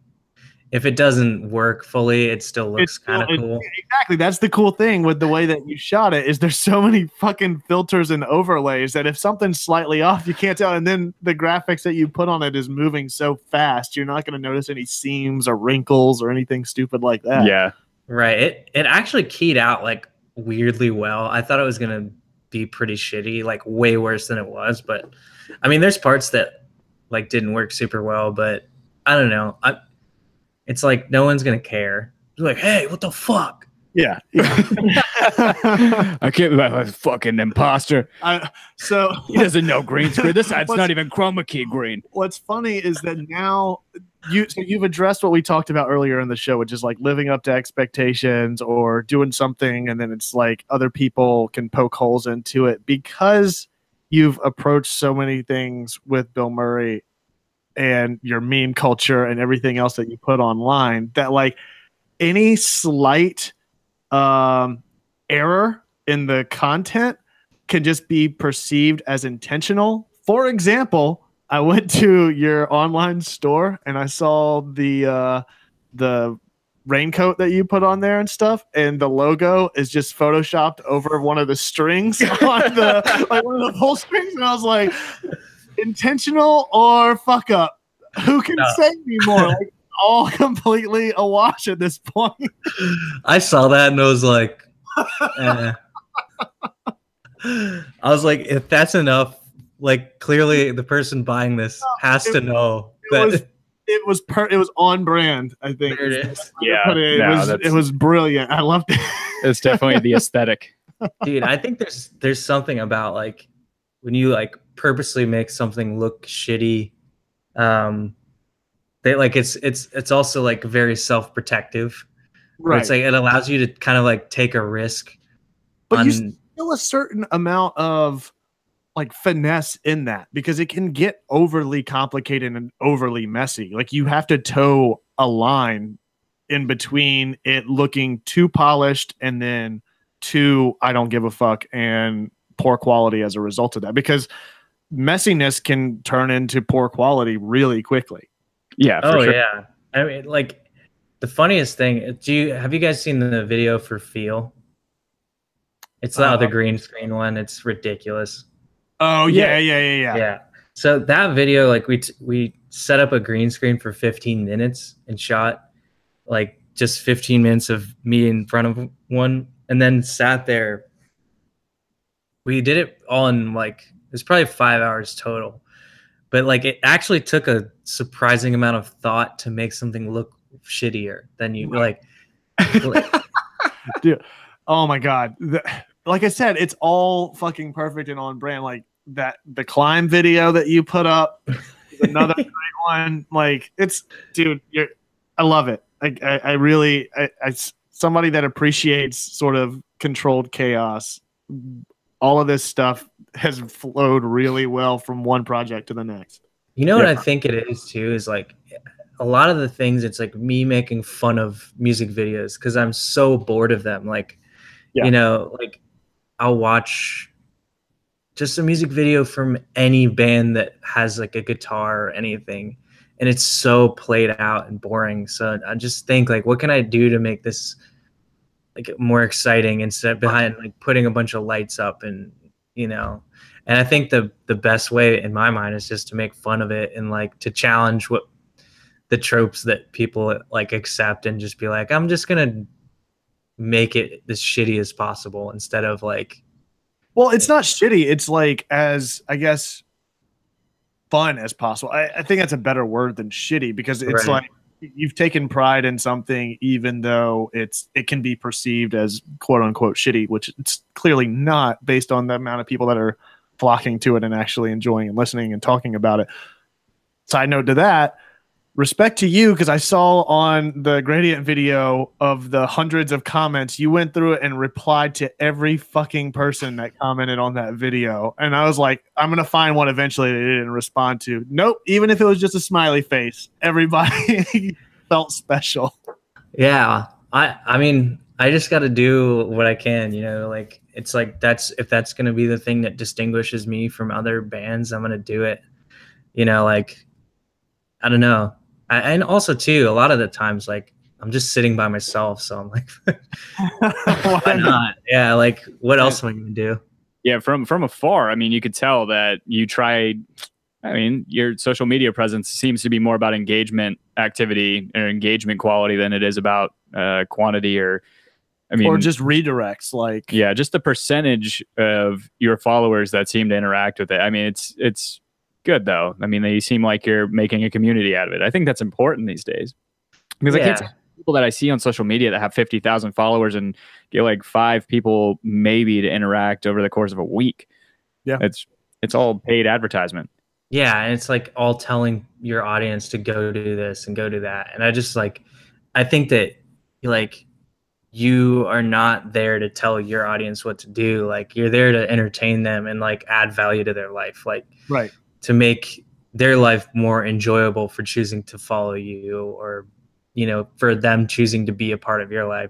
if it doesn't work fully, it still looks kind of cool. Exactly. That's the cool thing with the way that you shot it, is there's so many fucking filters and overlays that if something's slightly off, you can't tell. And then the graphics that you put on it is moving so fast, you're not going to notice any seams or wrinkles or anything stupid like that. Yeah. Right. It actually keyed out like weirdly well. I thought it was going to be pretty shitty, like way worse than it was. But I mean, there's parts that like didn't work super well, but I don't know. It's like no one's gonna care. It's like, hey, what the fuck? Yeah. I can't believe I'm a fucking imposter. So he doesn't know green screen. This side's not even chroma key green. What's funny is that now you've addressed what we talked about earlier in the show, which is like living up to expectations or doing something, and then it's like other people can poke holes into it because you've approached so many things with Bilmuri and your meme culture and everything else that you put online, that like any slight error in the content can just be perceived as intentional. For example, I went to your online store and I saw the raincoat that you put on there and stuff, and the logo is just photoshopped over one of the strings on the like one of the pull strings, and I was like, intentional or fuck up? Who can say me more? Like, all completely awash at this point. I saw that and I was like, I was like, if that's enough Like clearly the person buying this has to know that it was on brand, I think. there it is. Yeah, it was brilliant. I loved it. It's definitely the aesthetic. Dude, I think there's something about like when you like purposely make something look shitty, they like it's also like very self-protective. Right. It's like it allows you to kind of like take a risk. But you still a certain amount of like finesse in that, because it can get overly complicated and overly messy. Like you have to toe a line in between it looking too polished and then too I don't give a fuck and poor quality as a result of that, because messiness can turn into poor quality really quickly. Yeah. Oh sure. Yeah. I mean, like the funniest thing, have you guys seen the video for Feel? It's the other green screen one. It's ridiculous. Oh yeah. So that video, like we set up a green screen for 15 minutes and shot like just 15 minutes of me in front of one, and then sat there. We did it all in like it was probably 5 hours total, but like it actually took a surprising amount of thought to make something look shittier than you like. Dude, oh my god! Like I said, it's all fucking perfect and on brand. Like the climb video that you put up is another great one. Like it's, dude, I love it. I really, somebody that appreciates sort of controlled chaos. All of this stuff has flowed really well from one project to the next. You know what I think it is too is like a lot of the things. It's like me making fun of music videos because I'm so bored of them. Like, you know, like I'll watch just a music video from any band that has like a guitar or anything, and it's so played out and boring. So I just think like, what can I do to make this like more exciting instead behind like putting a bunch of lights up and, you know, and I think the best way in my mind is just to make fun of it and like to challenge what the tropes that people like accept and just be like, I'm just going to make it as shitty as possible instead of like, well, it's not shitty. It's like, as I guess, fun as possible. I think that's a better word than shitty, because it's like you've taken pride in something, even though it can be perceived as quote unquote shitty, which it's clearly not based on the amount of people that are flocking to it and actually enjoying and listening and talking about it. Side note to that, respect to you, because I saw on the Gradient video of the hundreds of comments, you went through it and replied to every fucking person that commented on that video. And I was like, I'm going to find one eventually that they didn't respond to. Nope. Even if it was just a smiley face, everybody felt special. Yeah. I mean, I just got to do what I can, you know, like it's like if that's going to be the thing that distinguishes me from other bands, I'm going to do it. You know, like, I don't know. And also too, a lot of the times, like I'm just sitting by myself, so I'm like, why not? Yeah, like what else am I gonna do? Yeah, from afar, I mean, you could tell that you tried. I mean, your social media presence seems to be more about engagement activity or engagement quality than it is about quantity or just redirects. Like, yeah, just the percentage of your followers that seem to interact with it. I mean, it's good though. I mean, they seem like you're making a community out of it. I think that's important these days, because I can't see people that I see on social media that have 50,000 followers and get like 5 people maybe to interact over the course of a week. Yeah, it's all paid advertisement. Yeah, and it's like all telling your audience to go do this and go do that. And I just like, I think that like you are not there to tell your audience what to do. Like you're there to entertain them and like add value to their life. Like to make their life more enjoyable for choosing to follow you, or, you know, for them choosing to be a part of your life.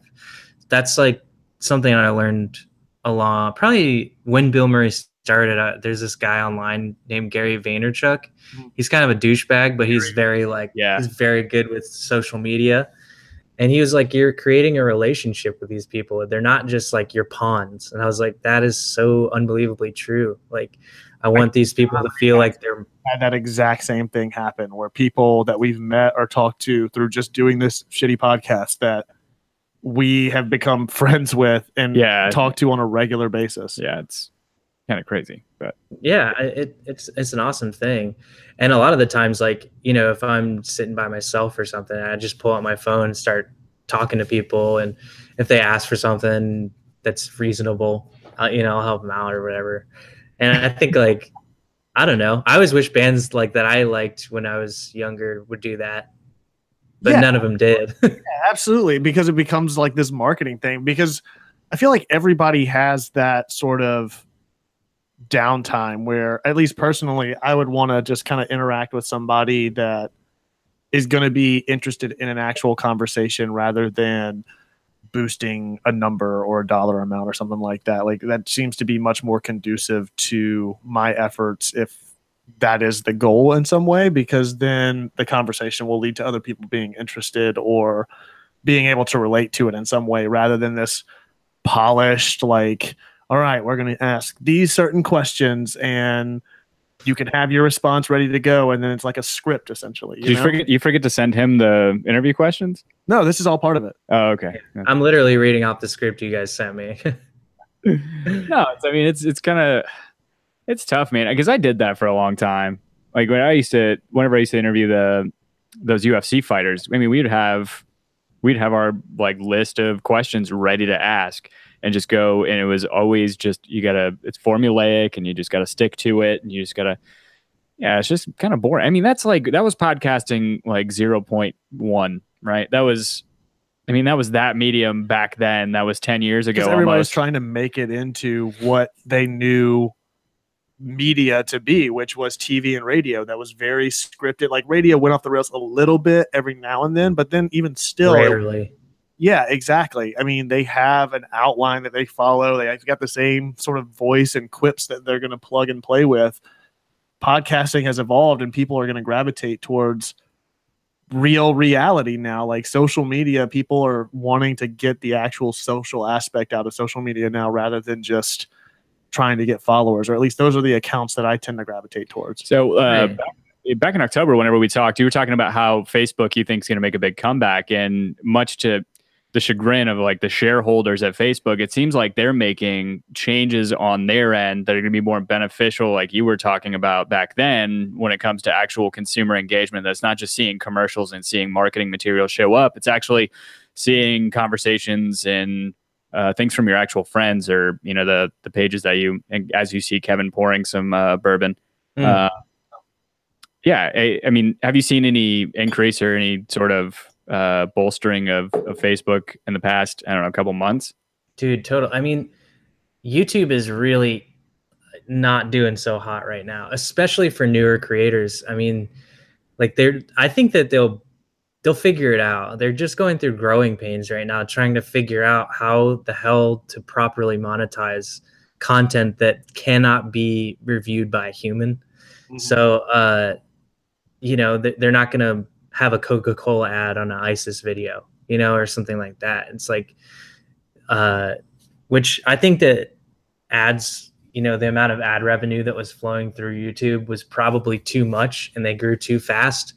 That's like something I learned probably when Bilmuri started. There's this guy online named Gary Vaynerchuk. He's kind of a douchebag, but he's very like, he's very good with social media. And he was like, you're creating a relationship with these people. They're not just like your pawns. And I was like, that is so unbelievably true. Like, I want these people to feel like they're had that exact same thing happen, where people that we've met or talked to through just doing this shitty podcast that we have become friends with and talk to on a regular basis. Yeah, kind of crazy, but yeah, it's an awesome thing. And a lot of the times, like, you know, if I'm sitting by myself or something, I just pull out my phone and start talking to people. And if they ask for something that's reasonable, you know, I'll help them out or whatever. And I think, like, I don't know. I always wish bands like that I liked when I was younger would do that, but none of them did. Absolutely, because it becomes like this marketing thing. Because I feel like everybody has that sort of downtime where, at least personally, I would want to just kind of interact with somebody that is going to be interested in an actual conversation rather than boosting a number or a dollar amount or something like that. Like, that seems to be much more conducive to my efforts if that is the goal in some way, because then the conversation will lead to other people being interested or being able to relate to it in some way, rather than this polished, like, all right, we're going to ask these certain questions and you can have your response ready to go. And then it's like a script, essentially. You forget to send him the interview questions? No, this is all part of it. Oh, okay. I'm literally reading off the script you guys sent me. No, it's kind of, it's tough, man. Because I did that for a long time. Like whenever I used to interview those UFC fighters, I mean, we'd have our like list of questions ready to ask and just go. And it was always just, it's formulaic and you just got to stick to it. And you just got to, yeah, it's just kind of boring. I mean, that was podcasting like 0.1, right? That was that medium back then. That was 10 years ago. Everybody was trying to make it into what they knew media to be, which was TV and radio. That was very scripted. Like, radio went off the rails a little bit every now and then, but then even still, rarely. Yeah, exactly. I mean, they have an outline that they follow. They've got the same sort of voice and quips that they're going to plug and play with. Podcasting has evolved and people are going to gravitate towards real reality now. Like, social media, people are wanting to get the actual social aspect out of social media now, rather than just trying to get followers, or at least those are the accounts that I tend to gravitate towards. So back in October, whenever we talked, you were talking about how Facebook you think is going to make a big comeback, and much to the chagrin of like the shareholders at Facebook, it seems like they're making changes on their end that are going to be more beneficial, like you were talking about back then, when it comes to actual consumer engagement. That's not just seeing commercials and seeing marketing material show up. It's actually seeing conversations and things from your actual friends, or, you know, the pages that you, and as you see Kevin pouring some bourbon. Yeah. I mean, have you seen any increase or any sort of bolstering of Facebook in the past, I don't know, a couple months? Dude, total. I mean, YouTube is really not doing so hot right now, especially for newer creators. I mean, like, I think that they'll figure it out. They're just going through growing pains right now, trying to figure out how the hell to properly monetize content that cannot be reviewed by a human. Mm-hmm. So, you know, they're not going to have a Coca-Cola ad on an ISIS video, you know, or something like that. It's like, which I think that ads, you know, the amount of ad revenue that was flowing through YouTube was probably too much, and they grew too fast.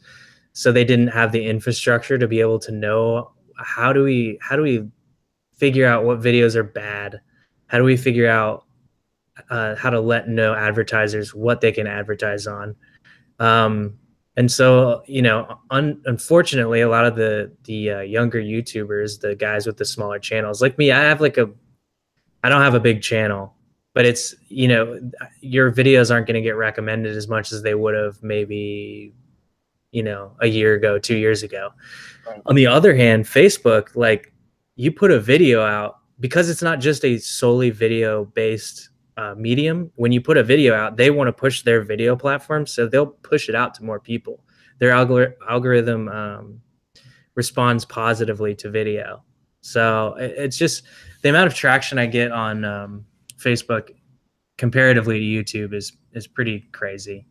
So they didn't have the infrastructure to be able to know how do we figure out what videos are bad? How do we figure out how to let know advertisers what they can advertise on? And so, you know, unfortunately, a lot of the younger YouTubers, the guys with the smaller channels, like me, I don't have a big channel, but it's, you know, your videos aren't going to get recommended as much as they would have maybe, you know, a year ago, 2 years ago. Right. On the other hand, Facebook, like, you put a video out, because it's not just a solely video based medium. When you put a video out, they want to push their video platform, so they'll push it out to more people. Their algorithm responds positively to video. So it's just the amount of traction I get on Facebook comparatively to YouTube is pretty crazy.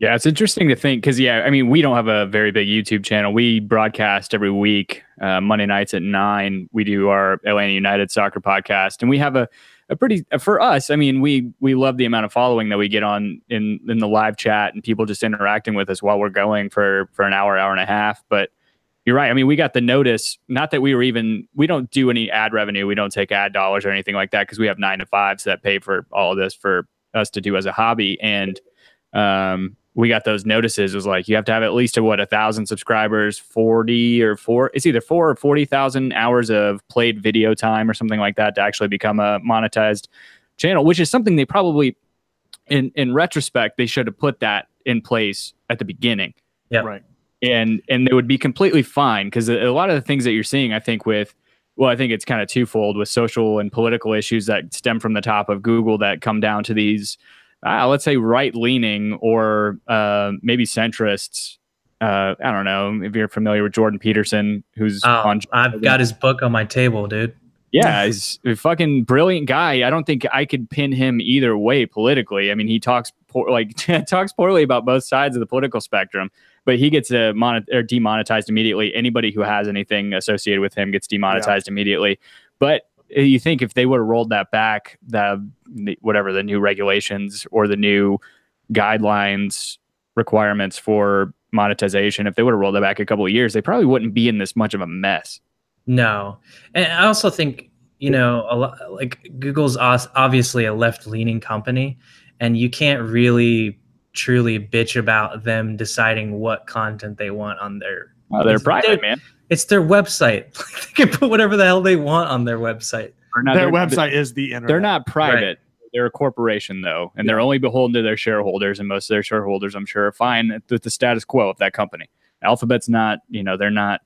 Yeah, it's interesting to think, because, yeah, I mean, we don't have a very big YouTube channel. We broadcast every week, Monday nights at 9. We do our Atlanta United soccer podcast, and we have a pretty, for us, I mean, we love the amount of following that we get on in the live chat and people just interacting with us while we're going for an hour and a half. But you're right. I mean, we got the notice, not that we don't do any ad revenue. We don't take ad dollars or anything like that, because we have 9 to 5s that pay for all of this for us to do as a hobby. And we got those notices. It was like, you have to have at least 1,000 subscribers, 40 or 4. It's either 4 or 40,000 hours of played video time or something like that to actually become a monetized channel, which is something they probably, in retrospect, they should have put that in place at the beginning. Yeah. Right. And they would be completely fine, because a lot of the things that you're seeing, I think I think it's kind of twofold with social and political issues that stem from the top of Google that come down to these, let's say, right-leaning or maybe centrists. I don't know if you're familiar with Jordan Peterson, who's on. I've got his book on my table, dude. Yeah, he's a fucking brilliant guy. I don't think I could pin him either way politically. I mean, he talks talks poorly about both sides of the political spectrum, but he gets demonetized immediately. Anybody who has anything associated with him gets demonetized immediately. But you think if they would have rolled that back, whatever the new regulations or the new guidelines requirements for monetization, if they would have rolled that back a couple of years, they probably wouldn't be in this much of a mess. No. And I also think, a lot, like, Google's obviously a left-leaning company, and you can't really truly bitch about them deciding what content they want on their they're private, man. It's their website. They can put whatever the hell they want on their website. Their website is the internet. They're not private. Right. They're a corporation, though, and they're only beholden to their shareholders, and most of their shareholders, I'm sure, are fine with the status quo of that company. Alphabet's not, they're not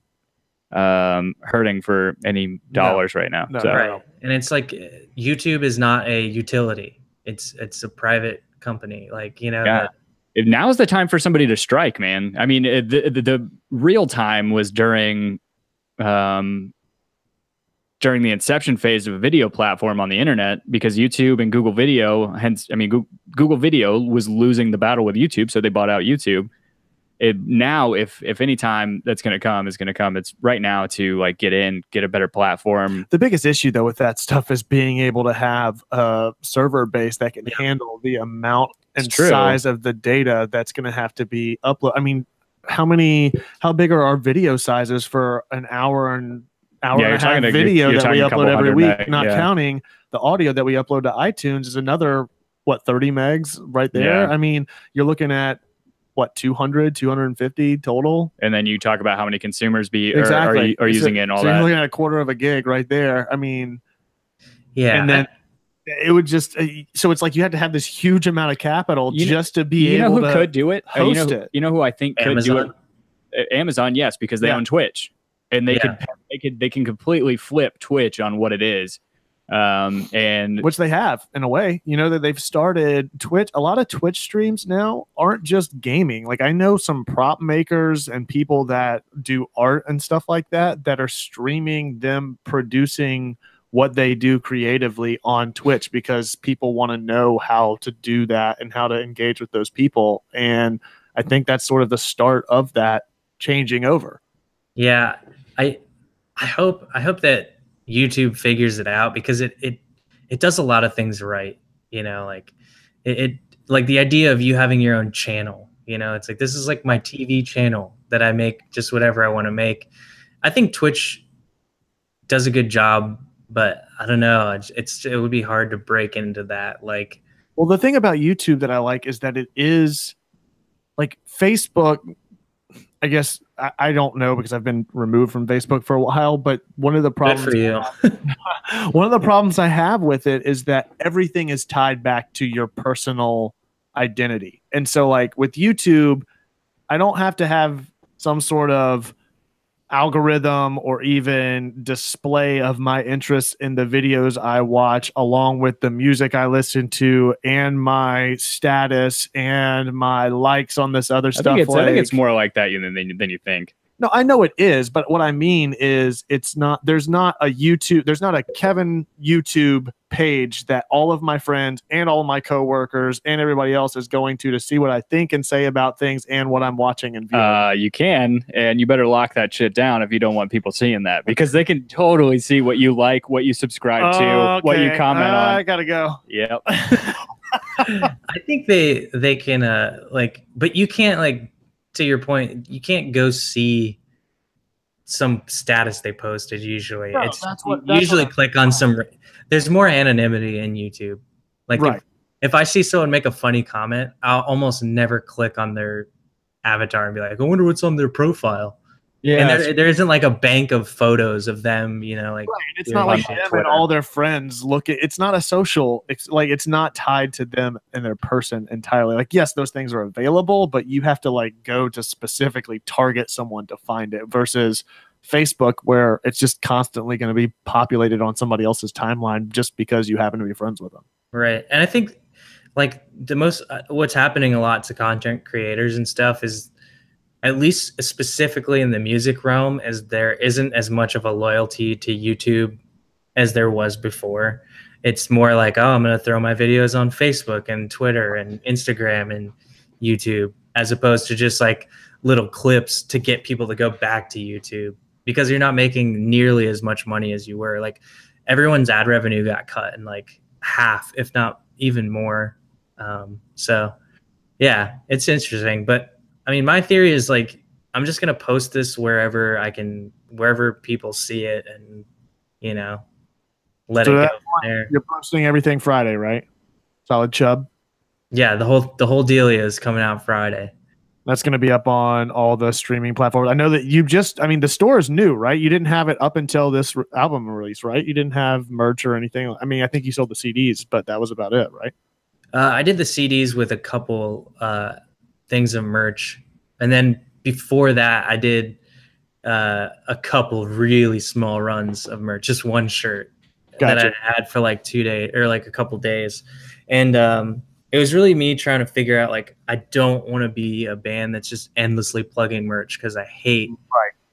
hurting for any dollars right now. No, so. Right. And it's like, YouTube is not a utility. It's a private company. Like, Now is the time for somebody to strike, man. I mean, the real time was during the inception phase of a video platform on the internet, because YouTube and Google Video, Google Video was losing the battle with YouTube, so they bought out YouTube. Now, if any time that's going to come is going to come, it's right now to get a better platform. The biggest issue, though, with that stuff is being able to have a server base that can handle the amount and size of the data that's going to have to be uploaded. I mean, how big are our video sizes for an hour and a half video that we upload every week, not counting the audio that we upload to iTunes is another, 30 megs right there. Yeah. I mean, you're looking at 200, 250 total. And then you talk about how many consumers are using it and all that. You're looking at a quarter of a gig right there. I mean, yeah. And then it would just, so it's like you had to have this huge amount of capital just to be able to who could do it? Host it. You know who I think could do it? Amazon, yes, because they own Twitch, and they can completely flip Twitch on what it is. And which they have in a way, that they've started Twitch. A lot of Twitch streams now aren't just gaming. Like, I know some prop makers and people that do art and stuff like that are streaming them producing what they do creatively on Twitch, because people want to know how to do that and how to engage with those people. And I think that's sort of the start of that changing over. Yeah. I hope that YouTube figures it out, because it does a lot of things right. Like like the idea of you having your own channel, it's like, this is like my TV channel that I make just whatever I want to make. I think Twitch does a good job, but I don't know. It would be hard to break into that. Like, well, the thing about YouTube that I like is that it is like Facebook. I guess I don't know, because I've been removed from Facebook for a while, but one of the problems good for you. one of the problems I have with it is that everything is tied back to your personal identity. And so, like, with YouTube, I don't have to have some sort of algorithm or even display of my interests in the videos I watch, along with the music I listen to and my status and my likes on this other stuff. I think it's more like that than you think. No, I know it is, but what I mean is there's not a Kevin YouTube page that all of my friends and all of my coworkers and everybody else is going to see what I think and say about things and what I'm watching and viewing. You can, and you better lock that shit down if you don't want people seeing that, because they can totally see what you like, what you subscribe to, what you comment on. I gotta go. Yep. I think they can but you can't, to your point, you can't go see some status they posted. Usually, no, usually click on some. There's more anonymity in YouTube. Like, right. if I see someone make a funny comment, I'll almost never click on their avatar and be like, I wonder what's on their profile. Yeah, and there isn't like a bank of photos of them, like right. It's doing not like shit. them and all their friends look at. It's not a social. It's like it's not tied to them and their person entirely. Like yes, those things are available, but you have to like go to specifically target someone to find it. Versus Facebook, where it's just constantly going to be populated on somebody else's timeline just because you happen to be friends with them. Right, and I think like the most what's happening a lot to content creators and stuff is, at least specifically in the music realm, is there isn't as much of a loyalty to YouTube as there was before. It's more like, oh, I'm going to throw my videos on Facebook and Twitter and Instagram and YouTube, as opposed to just like little clips to get people to go back to YouTube, because you're not making nearly as much money as you were. Like everyone's ad revenue got cut in like half, if not even more. So yeah, it's interesting. But I mean, my theory is like, I'm just going to post this wherever I can, wherever people see it, and, let it go from there. You're posting everything Friday, right? Solid Chub. Yeah, the whole dealio is coming out Friday. That's going to be up on all the streaming platforms. I know that the store is new, right? You didn't have it up until this album release, right? You didn't have merch or anything. I mean, I think you sold the CDs, but that was about it, right? I did the CDs with a couple things of merch. And then before that, I did a couple really small runs of merch, just one shirt that I had for like 2 days or like a couple days. And it was really me trying to figure out, like, I don't want to be a band that's just endlessly plugging merch, because I hate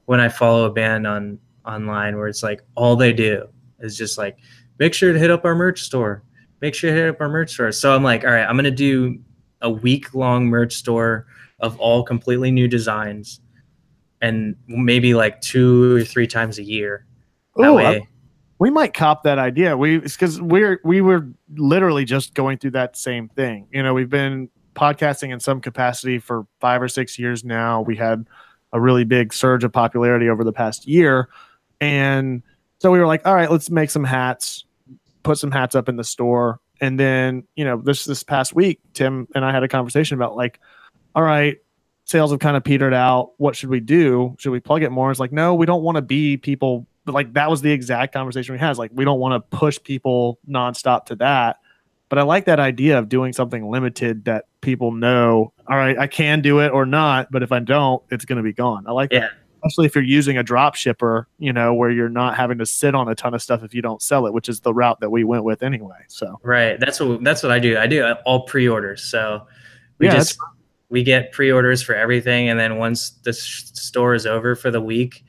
when I follow a band online where it's like all they do is just like, make sure to hit up our merch store. Make sure to hit up our merch store. So I'm like, all right, I'm going to do a week-long merch store of all completely new designs, and maybe like 2 or 3 times a year. That way, we might cop that idea. Because we were literally just going through that same thing. We've been podcasting in some capacity for 5 or 6 years now. We had a really big surge of popularity over the past year, and so we were like, all right, let's make some hats, put some hats up in the store. And then this past week, Tim and I had a conversation about like, all right, sales have kind of petered out. What should we do? Should we plug it more? It's like, no, we don't want to be people. But like that was the exact conversation we had. It's like, we don't want to push people nonstop to that. But I like that idea of doing something limited that people know, all right, I can do it or not, but if I don't, it's going to be gone. I like that. Especially if you're using a drop shipper, where you're not having to sit on a ton of stuff if you don't sell it, which is the route that we went with anyway. So right. That's what I do. I do all pre-orders. So we get pre-orders for everything. And then once the store is over for the week,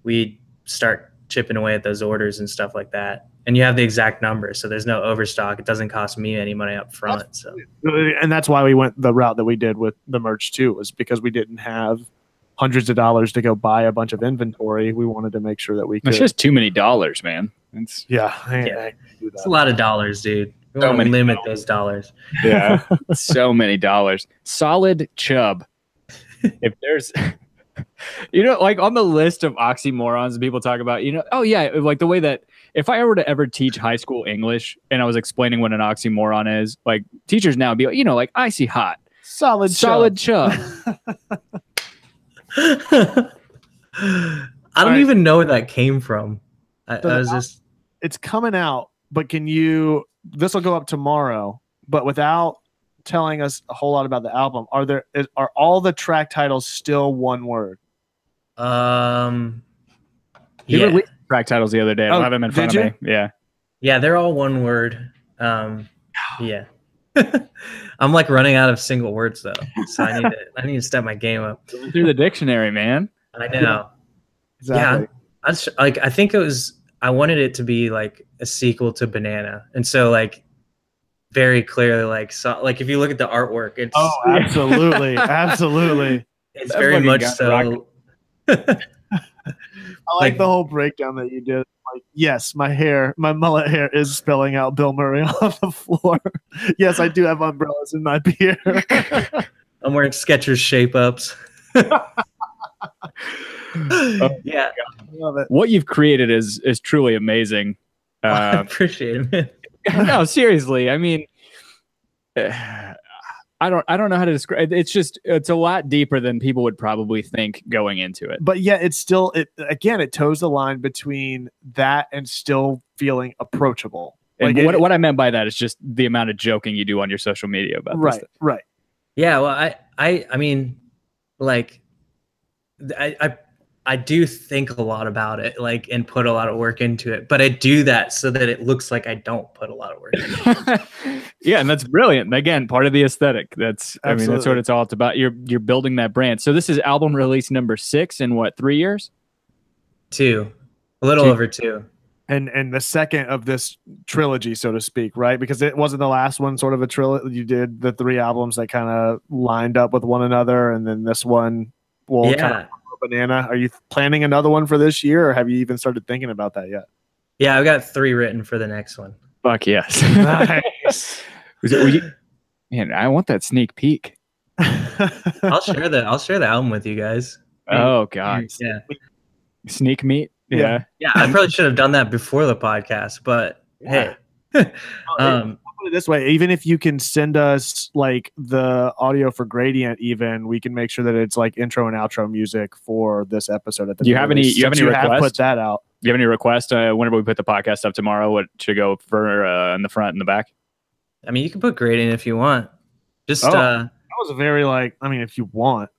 we start chipping away at those orders and stuff like that. And you have the exact number, so there's no overstock. It doesn't cost me any money up front. And that's why we went the route that we did with the merch too, was because we didn't have hundreds of dollars to go buy a bunch of inventory. We wanted to make sure that we could. It's just too many dollars, man. It's a lot of dollars, dude. We want to limit those dollars. Yeah, so many dollars. Solid Chub. If there's, like on the list of oxymorons people talk about, oh yeah, like the way that if I were to ever teach high school English and I was explaining what an oxymoron is, like teachers now would be like, like icy hot, solid chub. I don't even know where that came from. I was just. It's coming out, but this will go up tomorrow, but without telling us a whole lot about the album, are all the track titles still one word? You released track titles the other day. I don't have them in front of me. Yeah, they're all one word. Yeah. I'm like running out of single words though, so I need to step my game up. Through the dictionary, man. I know. Exactly. Yeah, I think I wanted it to be like a sequel to Banana, and so like very clearly like if you look at the artwork, it's absolutely, absolutely. It's very much so. I like the whole breakdown that you did. Like, yes, my mullet hair is spilling out Bilmuri on the floor. Yes, I do have umbrellas in my beer. I'm wearing Skechers shape ups. Yeah, love it. What you've created is truly amazing. I appreciate it, man. No, seriously. I mean, I don't know how to describe it. It's a lot deeper than people would probably think going into it. But yeah, it's still it toes the line between that and still feeling approachable. And what I meant by that is just the amount of joking you do on your social media about this stuff. Right. Yeah, well, I mean, like, I do think a lot about it, like, and put a lot of work into it. But I do that so that it looks like I don't put a lot of work into it. Yeah, and that's brilliant. Again, part of the aesthetic. That's Absolutely. I mean, that's what it's all about. You're building that brand. So this is album release number 6 in what, 3 years? 2, a little over 2. And the second of this trilogy, so to speak, right? Because it wasn't the last one, sort of a trilogy. You did the 3 albums that kind of lined up with one another, and then this one will kind of banana. Are you planning another one for this year, or have you even started thinking about that yet? Yeah, I've got 3 written for the next one. Fuck yes. Nice. Man, I want that sneak peek. I'll share the album with you guys. Oh god. Yeah. Sneak meet. Yeah. Yeah, I probably should have done that before the podcast, but hey. Put it this way, even if you can send us like the audio for Gradient, even we can make sure that it's like intro and outro music for this episode. At the you have any requests? Put that out. You have any requests? Whenever we put the podcast up tomorrow, what should go for in the front and the back? I mean, you can put Gradient if you want. Just that was a very if you want.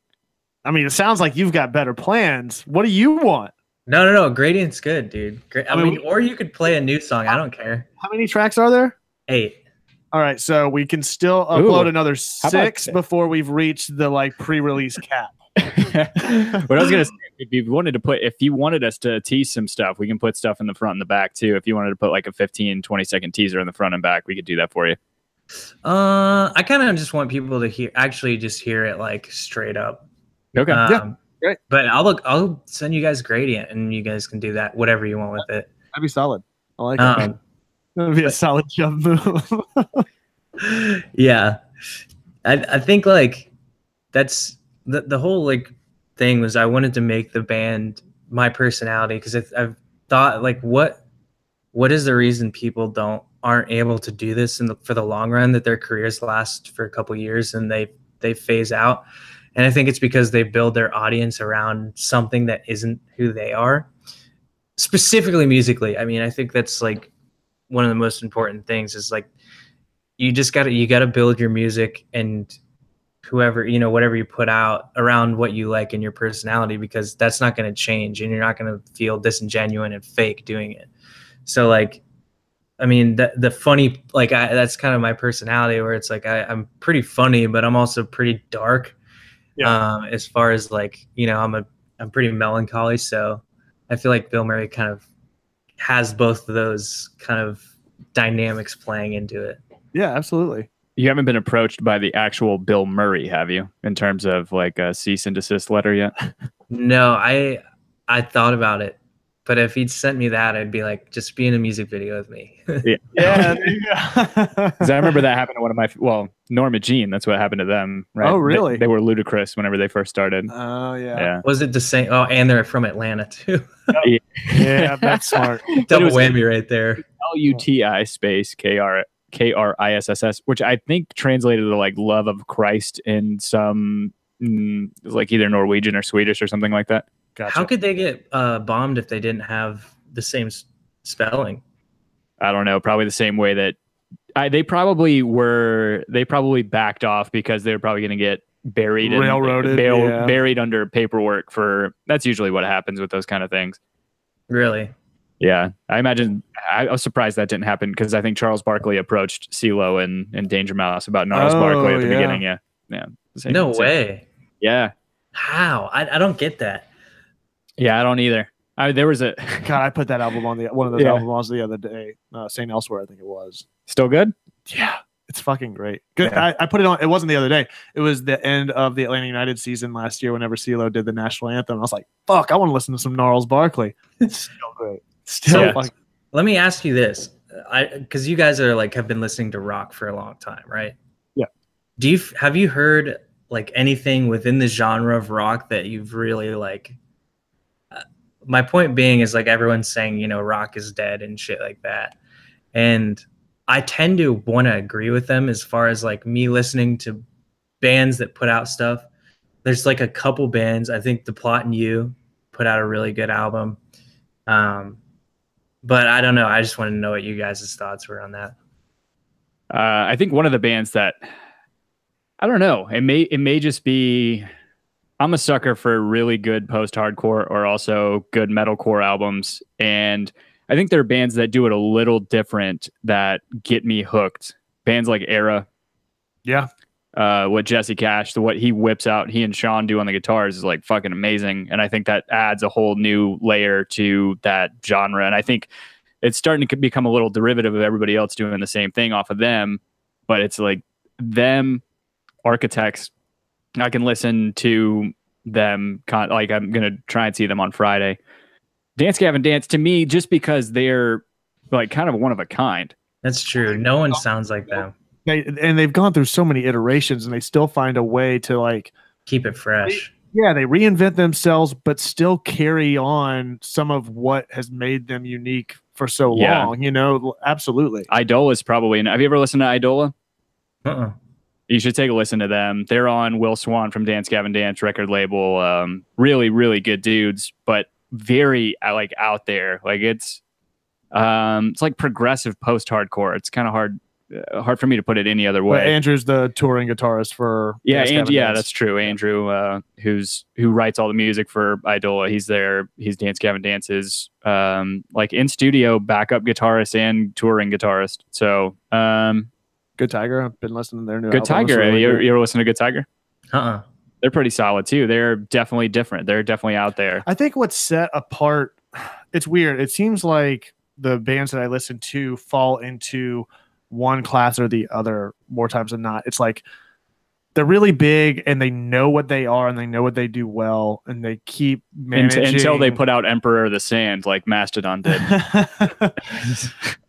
I mean, it sounds like you've got better plans. What do you want? No. Gradient's good, dude. I mean, or you could play a new song. I don't care. How many tracks are there? 8. All right, so we can still upload another 6 before we've reached the pre-release cap. What I was gonna say, if you wanted us to tease some stuff, we can put stuff in the front and the back too. If you wanted to put like a 15-20 second teaser in the front and back, we could do that for you. I kind of just want people to hear it like straight up. Okay. Yeah. Great. But I'll send you guys Gradient, and you guys can do that whatever you want with it. That'd be solid. I like it. That'd be a solid jump move. Yeah, I think like that's the whole like thing was I wanted to make the band my personality, because I've thought like what is the reason people aren't able to do this for the long run, that their careers last for a couple years and they phase out. And I think it's because they build their audience around something that isn't who they are, specifically musically. I mean, I think that's like one of the most important things is like, you gotta build your music and whatever you put out around what you like and your personality, because that's not going to change and you're not going to feel disingenuous and fake doing it. So like, I mean, the funny, like that's kind of my personality, where it's like, I'm pretty funny, but I'm also pretty dark. Yeah. As far as like, I'm pretty melancholy. So I feel like Bilmuri kind of has both of those kind of dynamics playing into it. Yeah, absolutely. You haven't been approached by the actual Bilmuri, have you, in terms of like a cease and desist letter yet? No, I thought about it, but if he'd sent me that, I'd be like, just be in a music video with me. Yeah. Because I remember that happened to one of my, Norma Jean, that's what happened to them, right? Oh, really? They were ludicrous whenever they first started. Oh, yeah. Was it the same? Oh, and they're from Atlanta too. Yeah, that's smart. Double whammy right there. LUTI space KRISSS, which I think translated to like love of Christ in some like either Norwegian or Swedish or something like that. Gotcha. How could they get bombed if they didn't have the same spelling? I don't know. Probably the same way that they probably backed off because they were probably going to get buried buried under paperwork that's usually what happens with those kind of things. Really? Yeah, I imagine. I was surprised that didn't happen, because I think Charles Barkley approached CeeLo and Danger Mouse about Gnarls Barkley at the beginning. Yeah. No way. Yeah. How? I don't get that. Yeah, I don't either. There was a God. I put that album on one of those albums the other day. St. Elsewhere, I think it was. Still good. Yeah, it's fucking great. Good. Yeah. I put it on. It wasn't the other day. It was the end of the Atlanta United season last year. Whenever CeeLo did the national anthem, I was like, "Fuck, I want to listen to some Gnarls Barkley." It's still great. Let me ask you this, because you guys are like have been listening to rock for a long time, right? Yeah. Have you heard like anything within the genre of rock that you've really like? My point being is like everyone's saying rock is dead and shit like that, and I tend to want to agree with them as far as like me listening to bands that put out stuff. There's like a couple bands. I think The Plot and You put out a really good album. But I don't know. I just want to know what you guys' thoughts were on that. I think one of the bands that I don't know. It may just be I'm a sucker for really good post-hardcore or also good metalcore albums, and I think there are bands that do it a little different that get me hooked. Bands like Era, Yeah. What Jesse Cash, what he whips out, he and Sean do on the guitars is like fucking amazing, and I think that adds a whole new layer to that genre. And I think it's starting to become a little derivative of everybody else doing the same thing off of them, but it's like them, Architects. I can listen to them. Like I'm gonna try and see them on Friday. Dance Gavin Dance, to me, just because they're like kind of one of a kind. That's true. No one sounds like them. They've gone through so many iterations, and they still find a way to like keep it fresh. Yeah, they reinvent themselves, but still carry on some of what has made them unique for so long. You know, absolutely. Idola is probably. Have you ever listened to Idola? Uh-uh. You should take a listen to them. They're on Will Swan from Dance Gavin Dance record label. Really, really good dudes, but very like out there. Like it's like progressive post-hardcore. It's kind of hard for me to put it any other way. But Andrew's the touring guitarist for Dance that's true. Andrew, who writes all the music for Idola, he's there. He's Dance Gavin Dance's like in studio backup guitarist and touring guitarist. So Good Tiger. I've been listening to their new Good Tiger. Really you ever listen to Good Tiger? They're pretty solid too. They're definitely different. They're definitely out there. I think what's set apart, it's weird. It seems like the bands that I listen to fall into one class or the other more times than not. It's like they're really big and they know what they are and they know what they do well, and they keep managing until they put out Emperor of the Sand like Mastodon did.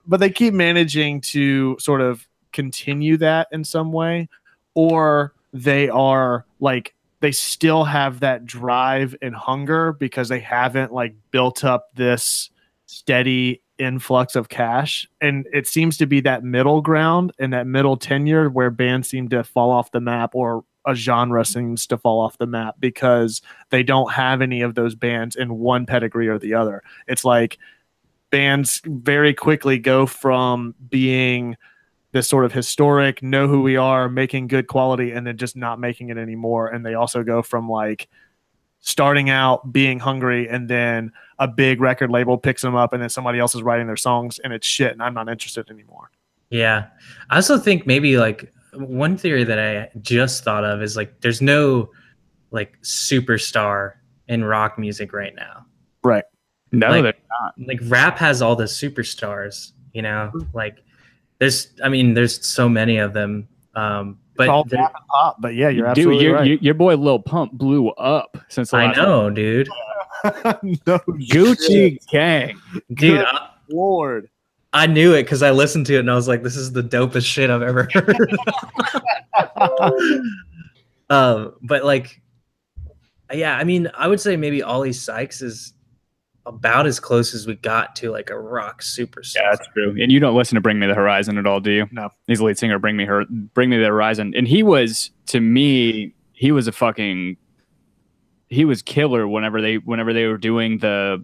But they keep managing to sort of continue that in some way, or they are like they still have that drive and hunger because they haven't like built up this steady influx of cash. And it seems to be that middle ground and that middle tenure where bands seem to fall off the map, or a genre seems to fall off the map because they don't have any of those bands in one pedigree or the other. It's like bands very quickly go from being this sort of historic, know who we are, making good quality, and then just not making it anymore. And they also go from like starting out being hungry, and then a big record label picks them up, and then somebody else is writing their songs and it's shit, and I'm not interested anymore. Yeah. I also think maybe like one theory that I just thought of is like there's no like superstar in rock music right now. Right. No, like, they're not. Like rap has all the superstars, you know, like there's so many of them. But all rap and pop, but yeah, you're absolutely right. Your boy Lil Pump blew up since the last know, dude. No Gucci gang. Dude, Lord. I knew it because I listened to it and I was like, this is the dopest shit I've ever heard. But like, yeah, I mean, I would say maybe Ollie Sykes is about as close as we got to like a rock superstar. Yeah, that's true. And you don't listen to Bring Me the Horizon at all, do you? No. He's the lead singer of Bring Me the Horizon. And he was, to me, he was killer whenever they were doing the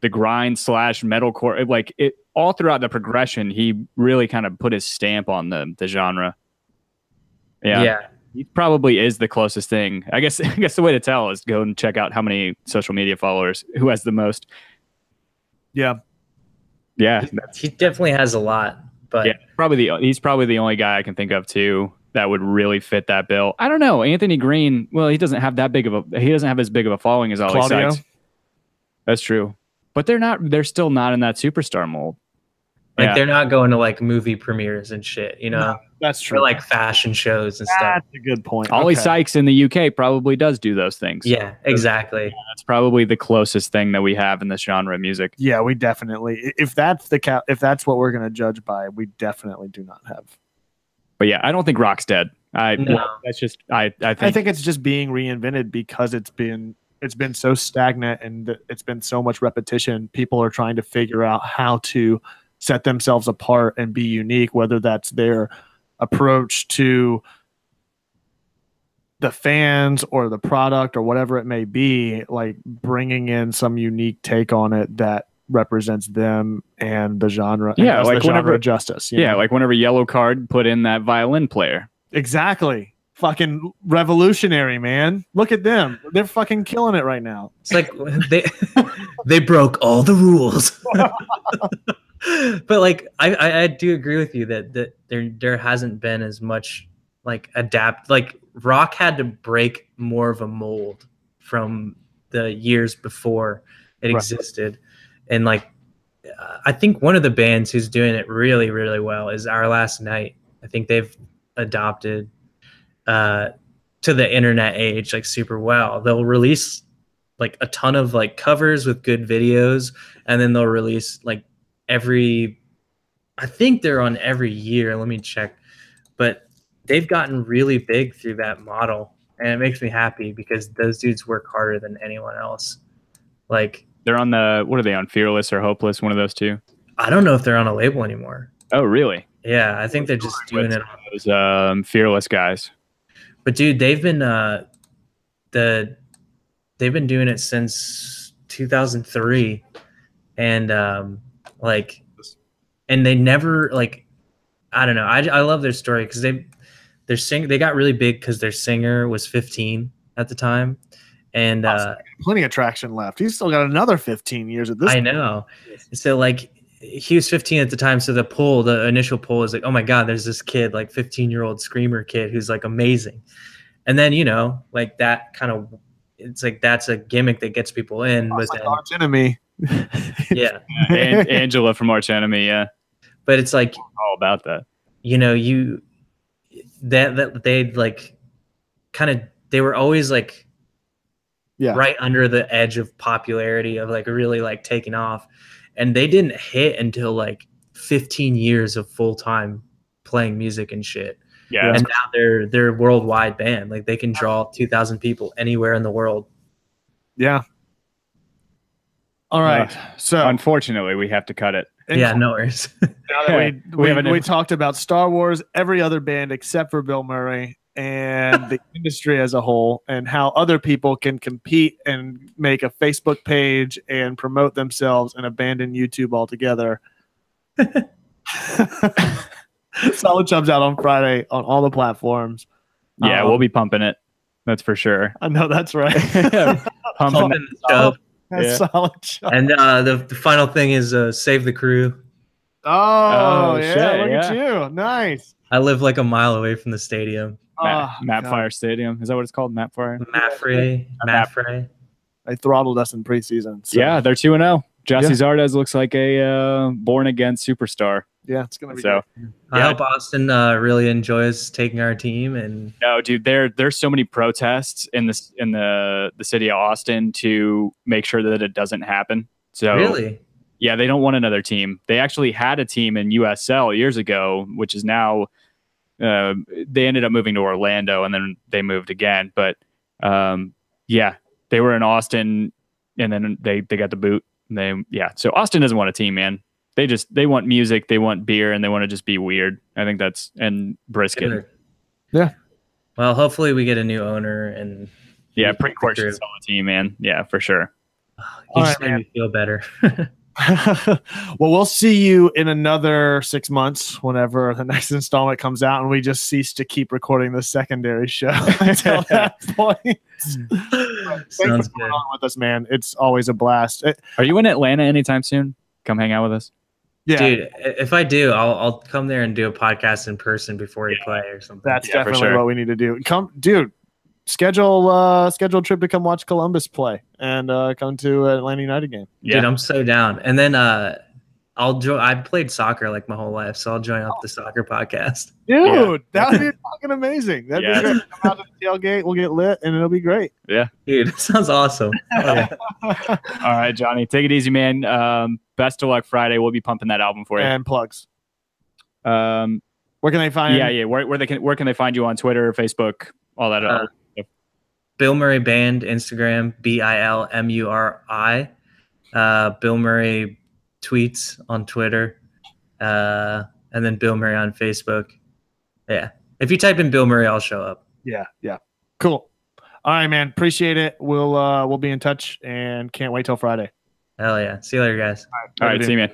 grind / metalcore. Like it all throughout the progression, he really kind of put his stamp on the genre. Yeah. He probably is the closest thing. I guess the way to tell is go and check out how many social media followers, who has the most. Yeah. Yeah. He definitely has a lot, but yeah, he's probably the only guy I can think of too that would really fit that bill. I don't know. Anthony Green, well, he doesn't have as big of a following as Ollie Sykes. That's true. But they're still not in that superstar mold. Like they're not going to like movie premieres and shit, you know? No, that's true. Or like fashion shows and stuff. That's a good point. Ollie Sykes in the UK probably does do those things. Yeah, exactly. Yeah, that's probably the closest thing that we have in this genre of music. Yeah, we definitely. If that's what we're going to judge by, we definitely do not have. But yeah, I don't think rock's dead. No. That's just I think it's just being reinvented because it's been so stagnant and it's been so much repetition. People are trying to figure out how to set themselves apart and be unique, whether that's their approach to the fans or the product or whatever it may be, like bringing in some unique take on it that represents them and the genre. Yeah, and like the whenever genre justice. Yeah, know? like whenever Yellow Card put in that violin player. Exactly. Fucking revolutionary, man. Look at them. They're fucking killing it right now. It's like they broke all the rules. But like I do agree with you that there hasn't been as much like like rock had to break more of a mold from the years before it existed. And like I think one of the bands who's doing it really, really well is Our Last Night. I think they've adopted to the internet age like super well. They'll release like a ton of like covers with good videos, and then they'll release like I think they're on every year. Let me check. But they've gotten really big through that model, and it makes me happy because those dudes work harder than anyone else. Like they're on what are they on? Fearless or Hopeless? One of those two. I don't know if they're on a label anymore. Oh, really? Yeah, I think they're just doing it on those Fearless guys. But dude, they've been doing it since 2003, and like, and they never like, I don't know. I love their story because they got really big because their singer was 15 at the time, and plenty of traction left. He's still got another 15 years at this. I know. So like, he was 15 at the time, so the initial poll is like, oh my god, there's this kid, like 15-year-old screamer kid who's like amazing. And then, you know, like that kind of, it's like that's a gimmick that gets people in. But like then, Arch Enemy. Yeah. And Angela from Arch Enemy, yeah. But it's like all about that. You know, that they'd like kind of, they were always like right under the edge of popularity of like really like taking off. And they didn't hit until like 15 years of full-time playing music and shit. Yeah. And now they're a worldwide band. Like they can draw 2,000 people anywhere in the world. Yeah. All right. So unfortunately, we have to cut it. Yeah, no worries. Now that we talked about Star Wars, every other band except for Bilmuri and the industry as a whole, and how other people can compete and make a Facebook page and promote themselves and abandon YouTube altogether. Solid Chubs out on Friday on all the platforms. Yeah, we'll be pumping it. That's for sure. I know that's right. Pumping the show. Solid Chubs. And the final thing is Save the Crew. Oh yeah, shit, look at you. Nice. I live like a mile away from the stadium. Mapfire Stadium. Is that what it's called? Mapfire? Mapfire. They throttled us in preseason. So. Yeah, they're 2-0. Jossie Zardes looks like a born-again superstar. Yeah, it's gonna be so. Good. I hope Austin really enjoys taking our team. And no, dude, there's so many protests in the city of Austin to make sure that it doesn't happen. So really, yeah, they don't want another team. They actually had a team in USL years ago, which is now they ended up moving to Orlando and then they moved again. But yeah, they were in Austin and then they got the boot. So Austin doesn't want a team, man. They want music, they want beer, and they want to just be weird. I think and brisket. Sure. Yeah. Well, hopefully we get a new owner and Precourt should sell the team, man. Yeah, for sure. He just made me feel better. Well, we'll see you in another 6 months whenever the next installment comes out, and we just cease to keep recording the secondary show until that point. Thanks for coming on with us, man. It's always a blast. Are you in Atlanta anytime soon? Come hang out with us. Yeah, dude. If I do, I'll come there and do a podcast in person before you play or something. That's definitely what we need to do. Come, dude. Schedule a trip to come watch Columbus play and come to an Atlanta United game. Dude, I'm so down. And then I'll join. I played soccer like my whole life, so I'll join up the soccer podcast. Dude, that would be fucking amazing. That'd be great. Come out to the tailgate, we'll get lit, and it'll be great. Yeah, dude, it sounds awesome. All right, Johnny, take it easy, man. Best of luck Friday. We'll be pumping that album for you. And plugs. Where can they find? Yeah. Where can they find you on Twitter, Facebook, all that? Bilmuri Band, Instagram, Bilmuri. Bilmuri tweets on Twitter. and then Bilmuri on Facebook. Yeah. If you type in Bilmuri, I'll show up. Yeah. Cool. All right, man. Appreciate it. We'll be in touch and can't wait till Friday. Hell yeah. See you later, guys. All right, see you, man.